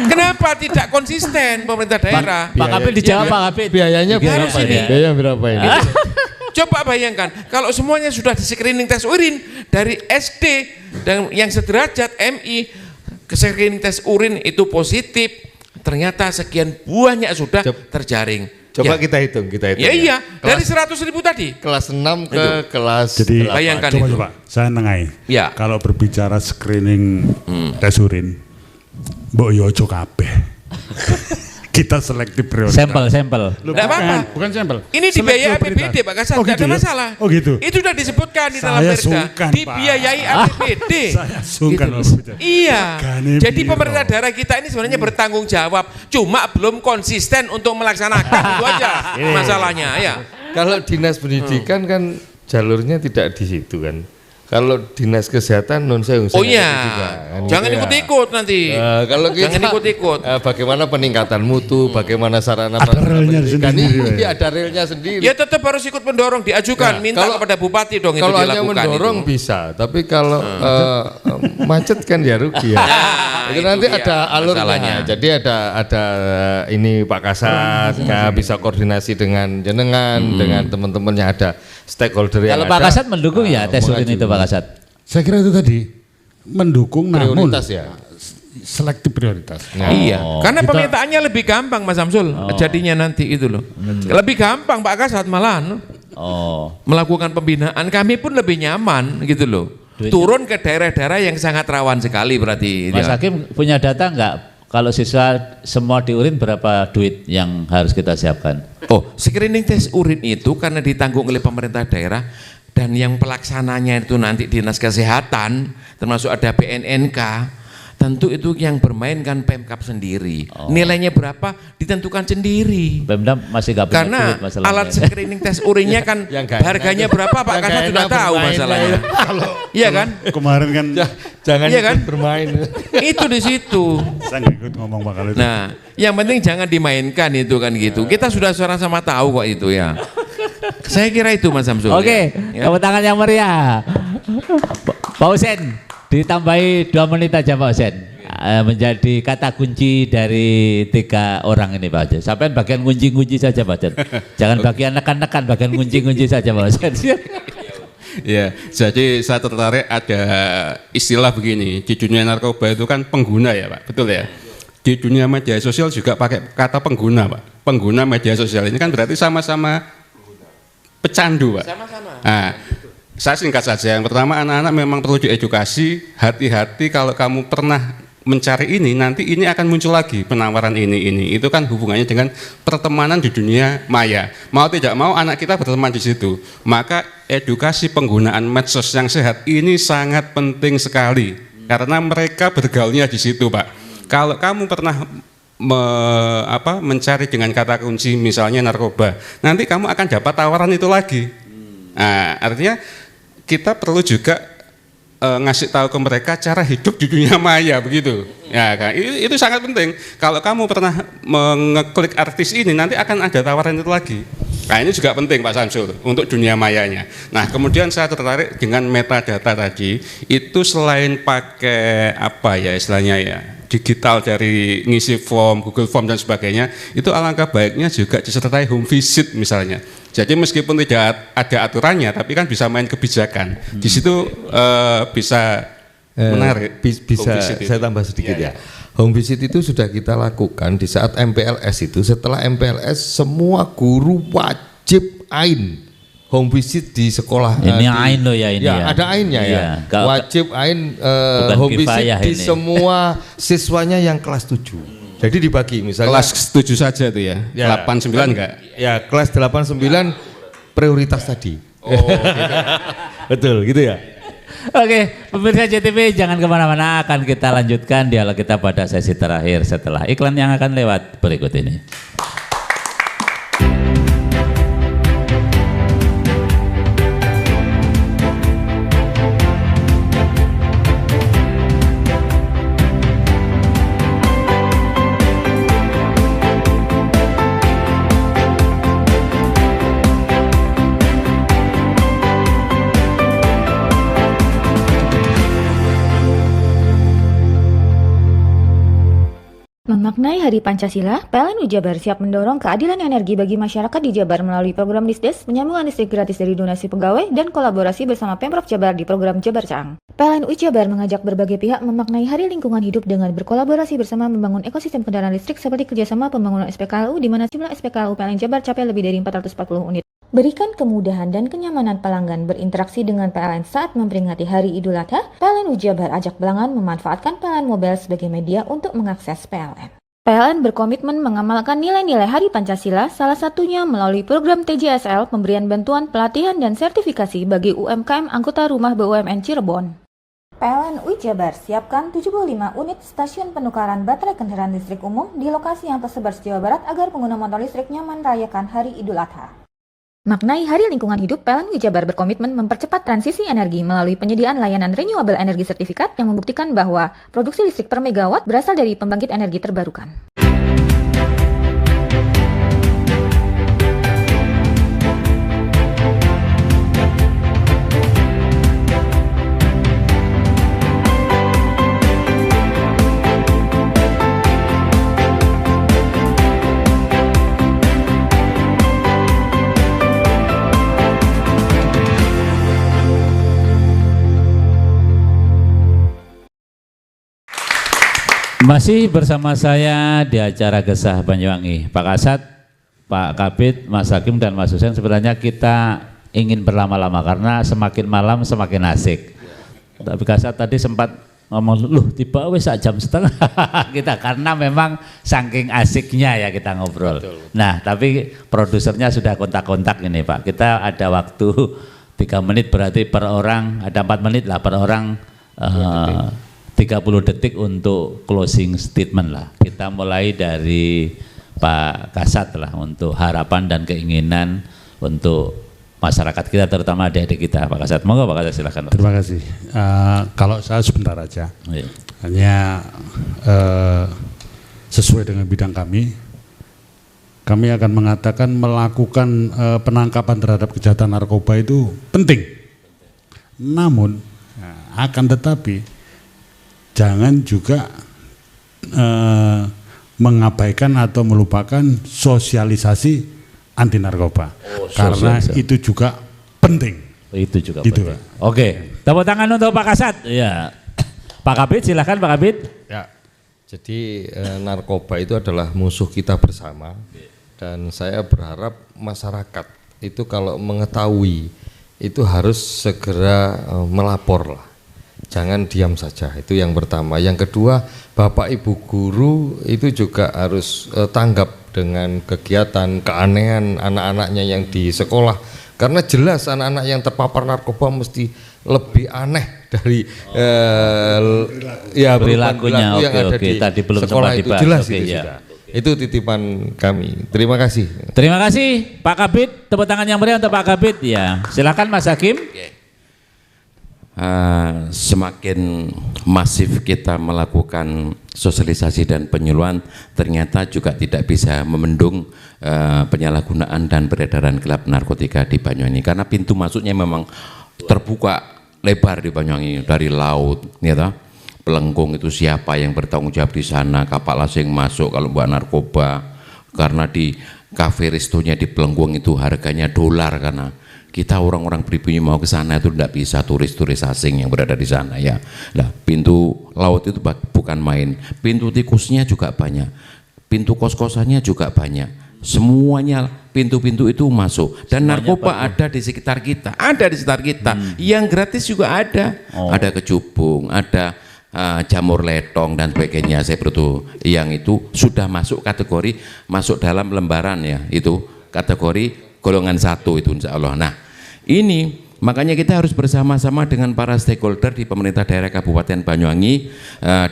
kenapa tidak konsisten pemerintah daerah? Pak Kapil dijawab, Pak Kapil. Biayanya Harus berapa ini. ini? Biaya berapa ini? Coba bayangkan kalau semuanya sudah di screening tes urin dari SD dan yang sederajat MI ke screening tes urin itu positif, ternyata sekian banyak sudah terjaring. Coba Ya. kita hitung. Ya iya, dari 100.000 tadi. Kelas 6 ke kelas Jadi 8. Bayangkan itu. coba saya nengai. Ya. Kalau berbicara screening tes urin, mbok yo ojo kabeh. Kita selektif prioritas. Sampel. Loh, Nggak apa-apa. Bukan sampel. Ini Selektif dibiayai prioritas. APBD Pak Kasat, Oh, tidak gitu ada ya? masalah. Oh gitu. Itu sudah disebutkan di dalam Saya perda, sungkan, dibiayai Pak. APBD. Saya sungkan Gitu. Pak Bujang. Iya. Regane Jadi piro? pemerintah daerah kita ini sebenarnya bertanggung jawab, cuma belum konsisten untuk melaksanakan itu aja masalahnya ya. Kalau dinas pendidikan kan jalurnya tidak di situ kan. Kalau dinas kesehatan non sewu. Oh iya, jangan ikut-ikut nanti. Kalau kita, Jangan ikut-ikut. Bagaimana peningkatan mutu, bagaimana sarana Ada relnya pendidikan sendiri, ini ada relnya sendiri. Ya tetap harus ikut mendorong, diajukan, minta kalau- kepada bupati dong itu Kalau hanya dilakukan mendorong itu. bisa, tapi kalau macet kan ya rugi ya. Itu itu nanti dia ada alurnya. masalahnya. Jadi ada ini Pak Kasat, ya, bisa koordinasi dengan jenengan, dengan teman-temannya, ada stakeholder yang Kalau ada. Pak Kasat mendukung ya tes urin mengajukan. itu Pak Kasat. Saya kira itu tadi mendukung namun Prioritas ya. selektif prioritas. Iya, karena Kita- pemintaannya lebih gampang Mas Samsul, jadinya nanti itu loh. Lebih gampang Pak Kasat malahan Oh. melakukan pembinaan, kami pun lebih nyaman gitu loh. Duitnya- Turun ke daerah-daerah yang sangat rawan sekali berarti. Mas ya. Hakim punya data nggak? Kalau siswa semua diurin berapa duit yang harus kita siapkan? Oh, screening tes urin itu karena ditanggung oleh pemerintah daerah dan yang pelaksananya itu nanti dinas kesehatan, termasuk ada BNNK. Tentu itu yang bermain kan Pemkab sendiri. Nilainya berapa ditentukan sendiri. Pemda masih nggak punya Karena duit masalahnya. alat screening tes urinnya kan Yang nggak harganya enak. berapa Pak Yang Kasat nggak sudah enak tahu bermain masalahnya. lah Iya kan? Kemarin kan Jangan Iya kan? ikut bermain. Itu di situ. saya nggak ikut ngomong bakal itu. Nah, yang penting jangan dimainkan itu kan gitu. Kita sudah sama tahu kok itu ya. Saya kira itu Mas Samsul. Oke, Ya. tepuk tangan yang meriah. Pak Husen, ditambahi 2 menit aja Pak Husen. Menjadi kata kunci dari 3 orang ini Pak Husen. Sampai bagian kunci-kunci saja Pak Husen. Jangan bagian nekan-nekan, bagian kunci-kunci saja Pak Husen. Ya, jadi saya tertarik ada istilah begini, di dunia narkoba itu kan pengguna ya Pak, betul ya? Di dunia media sosial juga pakai kata pengguna Pak. Pengguna media sosial ini kan berarti sama-sama pecandu Pak. Sama-sama. Nah, saya singkat saja, yang pertama anak-anak memang perlu diedukasi, hati-hati kalau kamu pernah mencari ini, nanti ini akan muncul lagi penawaran ini. Itu kan hubungannya dengan pertemanan di dunia maya. Mau tidak mau anak kita berteman di situ. Maka edukasi penggunaan medsos yang sehat ini sangat penting sekali. Karena mereka bergaulnya di situ Pak. Kalau kamu pernah mencari dengan kata kunci misalnya narkoba, nanti kamu akan dapat tawaran itu lagi. Nah, artinya kita perlu juga ngasih tahu ke mereka cara hidup di dunia maya begitu. Ya kan, itu sangat penting. Kalau kamu pernah mengeklik artis ini, nanti akan ada tawaran itu lagi. Nah, ini juga penting Pak Samsul untuk dunia mayanya. Nah, kemudian saya tertarik dengan metadata tadi. Itu selain pakai apa ya istilahnya ya, digital dari ngisi form, Google Form dan sebagainya, itu alangkah baiknya juga disertai home visit misalnya. Jadi meskipun tidak ada aturannya, tapi kan bisa main kebijakan. Di situ bisa menarik. Bisa home visit itu. saya tambah sedikit ya. Home visit itu sudah kita lakukan di saat MPLS itu. Setelah MPLS semua guru wajib AIN home visit di sekolah. Ini AIN loh ya ini ya. Ada AIN-nya ya. Iya, Wajib AIN bukan home visit kifayah di ini. semua siswanya yang kelas 7. Jadi dibagi misalnya Kelas 7 saja itu ya, 8, 9 enggak? ya kelas 8 9 prioritas tadi. Oh, gitu. Betul gitu ya. Oke, pemirsa JTV jangan kemana-mana, akan kita lanjutkan dialog kita pada sesi terakhir setelah iklan yang akan lewat berikut ini. Memaknai Hari Pancasila, PLN Jabar siap mendorong keadilan energi bagi masyarakat di Jabar melalui program Disdes, penyambungan listrik gratis dari donasi pegawai, dan kolaborasi bersama Pemprov Jabar di program Jabar Caang. PLN Jabar mengajak berbagai pihak memaknai Hari Lingkungan Hidup dengan berkolaborasi bersama membangun ekosistem kendaraan listrik seperti kerjasama pembangunan SPKLU di mana jumlah SPKLU PLN Jabar capai lebih dari 440 unit. Berikan kemudahan dan kenyamanan pelanggan berinteraksi dengan PLN saat memperingati Hari Idul Adha, PLN Jabar ajak pelanggan memanfaatkan PLN Mobile sebagai media untuk mengakses PLN. PLN berkomitmen mengamalkan nilai-nilai Hari Pancasila, salah satunya melalui program TJSL, pemberian bantuan, pelatihan, dan sertifikasi bagi UMKM anggota Rumah BUMN Cirebon. PLN Jabar siapkan 75 unit stasiun penukaran baterai kendaraan listrik umum di lokasi yang tersebar se-Jawa Barat agar pengguna motor listrik nyaman merayakan Hari Idul Adha. Maknai Hari Lingkungan Hidup, PLN Jabar berkomitmen mempercepat transisi energi melalui penyediaan layanan renewable energy sertifikat yang membuktikan bahwa produksi listrik per megawatt berasal dari pembangkit energi terbarukan. Masih bersama saya di acara Gesah Banyuwangi, Pak Kasat, Pak Kabid, Mas Hakim, dan Mas Husein. Sebenarnya kita ingin berlama-lama karena semakin malam semakin asik. Tapi Kasat tadi sempat ngomong, loh tiba wes jam setengah kita, karena memang saking asiknya ya kita ngobrol. Betul. Nah tapi produsernya sudah kontak-kontak ini Pak, kita ada waktu 3 menit, berarti per orang ada 4 menit lah per orang. 30 detik untuk closing statement lah. Kita mulai dari Pak Kasat lah untuk harapan dan keinginan untuk masyarakat kita, terutama adik-adik kita. Pak Kasat, monggo Pak Kasat, silakan. Pak. Terima kasih. Kalau saya sebentar aja, hanya sesuai dengan bidang kami akan mengatakan melakukan penangkapan terhadap kejahatan narkoba itu penting. Namun akan tetapi jangan juga mengabaikan atau melupakan sosialisasi anti narkoba, karena itu juga penting. Itu juga gitu, penting. Oke, tepuk tangan untuk Pak Kasat. Ya, Pak Kabid, silakan Pak Kabid. Ya, jadi narkoba itu adalah musuh kita bersama, dan saya berharap masyarakat itu kalau mengetahui itu harus segera melapor lah. Jangan diam saja, itu yang pertama. Yang kedua, Bapak Ibu guru itu juga harus tanggap dengan kegiatan keanehan anak-anaknya yang di sekolah, karena jelas anak-anak yang terpapar narkoba mesti lebih aneh dari perilakunya yang ada di tadi belum sekolah itu dibahas. jelas itu sudah. Itu titipan kami. Terima kasih. Terima kasih Pak Kabid, tepuk tangan yang meriah untuk Pak Kabid. Ya, silakan Mas Hakim. Semakin masif kita melakukan sosialisasi dan penyuluhan, ternyata juga tidak bisa membendung penyalahgunaan dan peredaran gelap narkotika di Banyuwangi, karena pintu masuknya memang terbuka lebar di Banyuwangi, dari laut, ya, Pelengkung itu siapa yang bertanggung jawab di sana, kapal asing masuk kalau buat narkoba, karena di kafe restonya di Pelengkung itu harganya dolar, karena kita orang-orang pribumi mau ke sana itu tidak bisa, turis-turis asing yang berada di sana ya. Nah, pintu laut itu bukan main, pintu tikusnya juga banyak, pintu kos-kosannya juga banyak, semuanya pintu-pintu itu masuk, dan semuanya narkoba ada di sekitar kita, yang gratis juga ada, ada kecubung, ada jamur letong dan sebagainya, saya betul, yang itu sudah masuk kategori, masuk dalam lembaran ya, itu kategori golongan 1 itu insya Allah. Nah ini makanya kita harus bersama-sama dengan para stakeholder di pemerintah daerah Kabupaten Banyuwangi.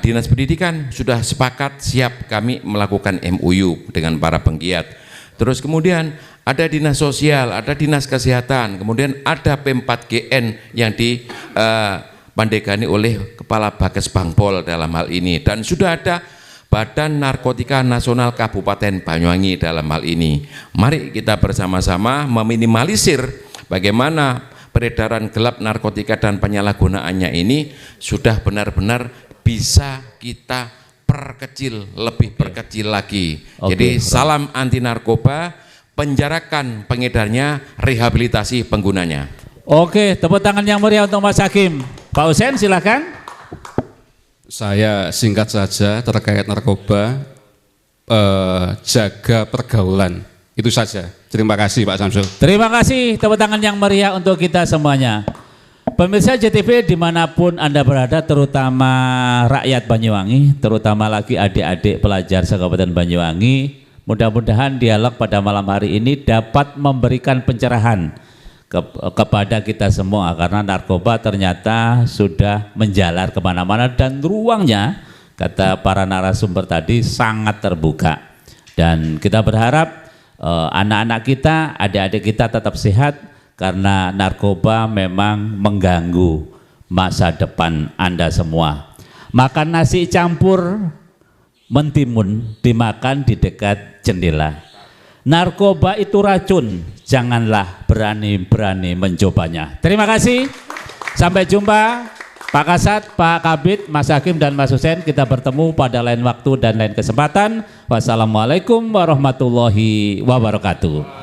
Dinas Pendidikan sudah sepakat siap kami melakukan MOU dengan para penggiat. Terus kemudian ada Dinas Sosial, ada Dinas Kesehatan, kemudian ada P4GN yang dipandegani oleh Kepala Bages Bangpol dalam hal ini, dan sudah ada Badan Narkotika Nasional Kabupaten Banyuwangi dalam hal ini. Mari kita bersama-sama meminimalisir bagaimana peredaran gelap narkotika dan penyalahgunaannya ini sudah benar-benar bisa kita perkecil, lebih perkecil lagi. Jadi salam anti narkoba, penjarakan pengedarnya, rehabilitasi penggunanya. Oke, tepuk tangan yang meriah untuk Mas Hakim. Pak Husein silakan. Saya singkat saja terkait narkoba, jaga pergaulan. Itu saja. Terima kasih Pak Samsul. Terima kasih, tepuk tangan yang meriah untuk kita semuanya. Pemirsa JTV dimanapun Anda berada, terutama rakyat Banyuwangi, terutama lagi adik-adik pelajar se-Kabupaten Banyuwangi, mudah-mudahan dialog pada malam hari ini dapat memberikan pencerahan kepada kita semua, karena narkoba ternyata sudah menjalar kemana-mana dan ruangnya, kata para narasumber tadi, sangat terbuka. Dan kita berharap anak-anak kita, adik-adik kita tetap sehat, karena narkoba memang mengganggu masa depan Anda semua. Makan nasi campur mentimun dimakan di dekat jendela. Narkoba itu racun, janganlah berani-berani mencobanya. Terima kasih, sampai jumpa Pak Kasat, Pak Kabid, Mas Hakim dan Mas Husein. Kita bertemu pada lain waktu dan lain kesempatan. Wassalamualaikum warahmatullahi wabarakatuh.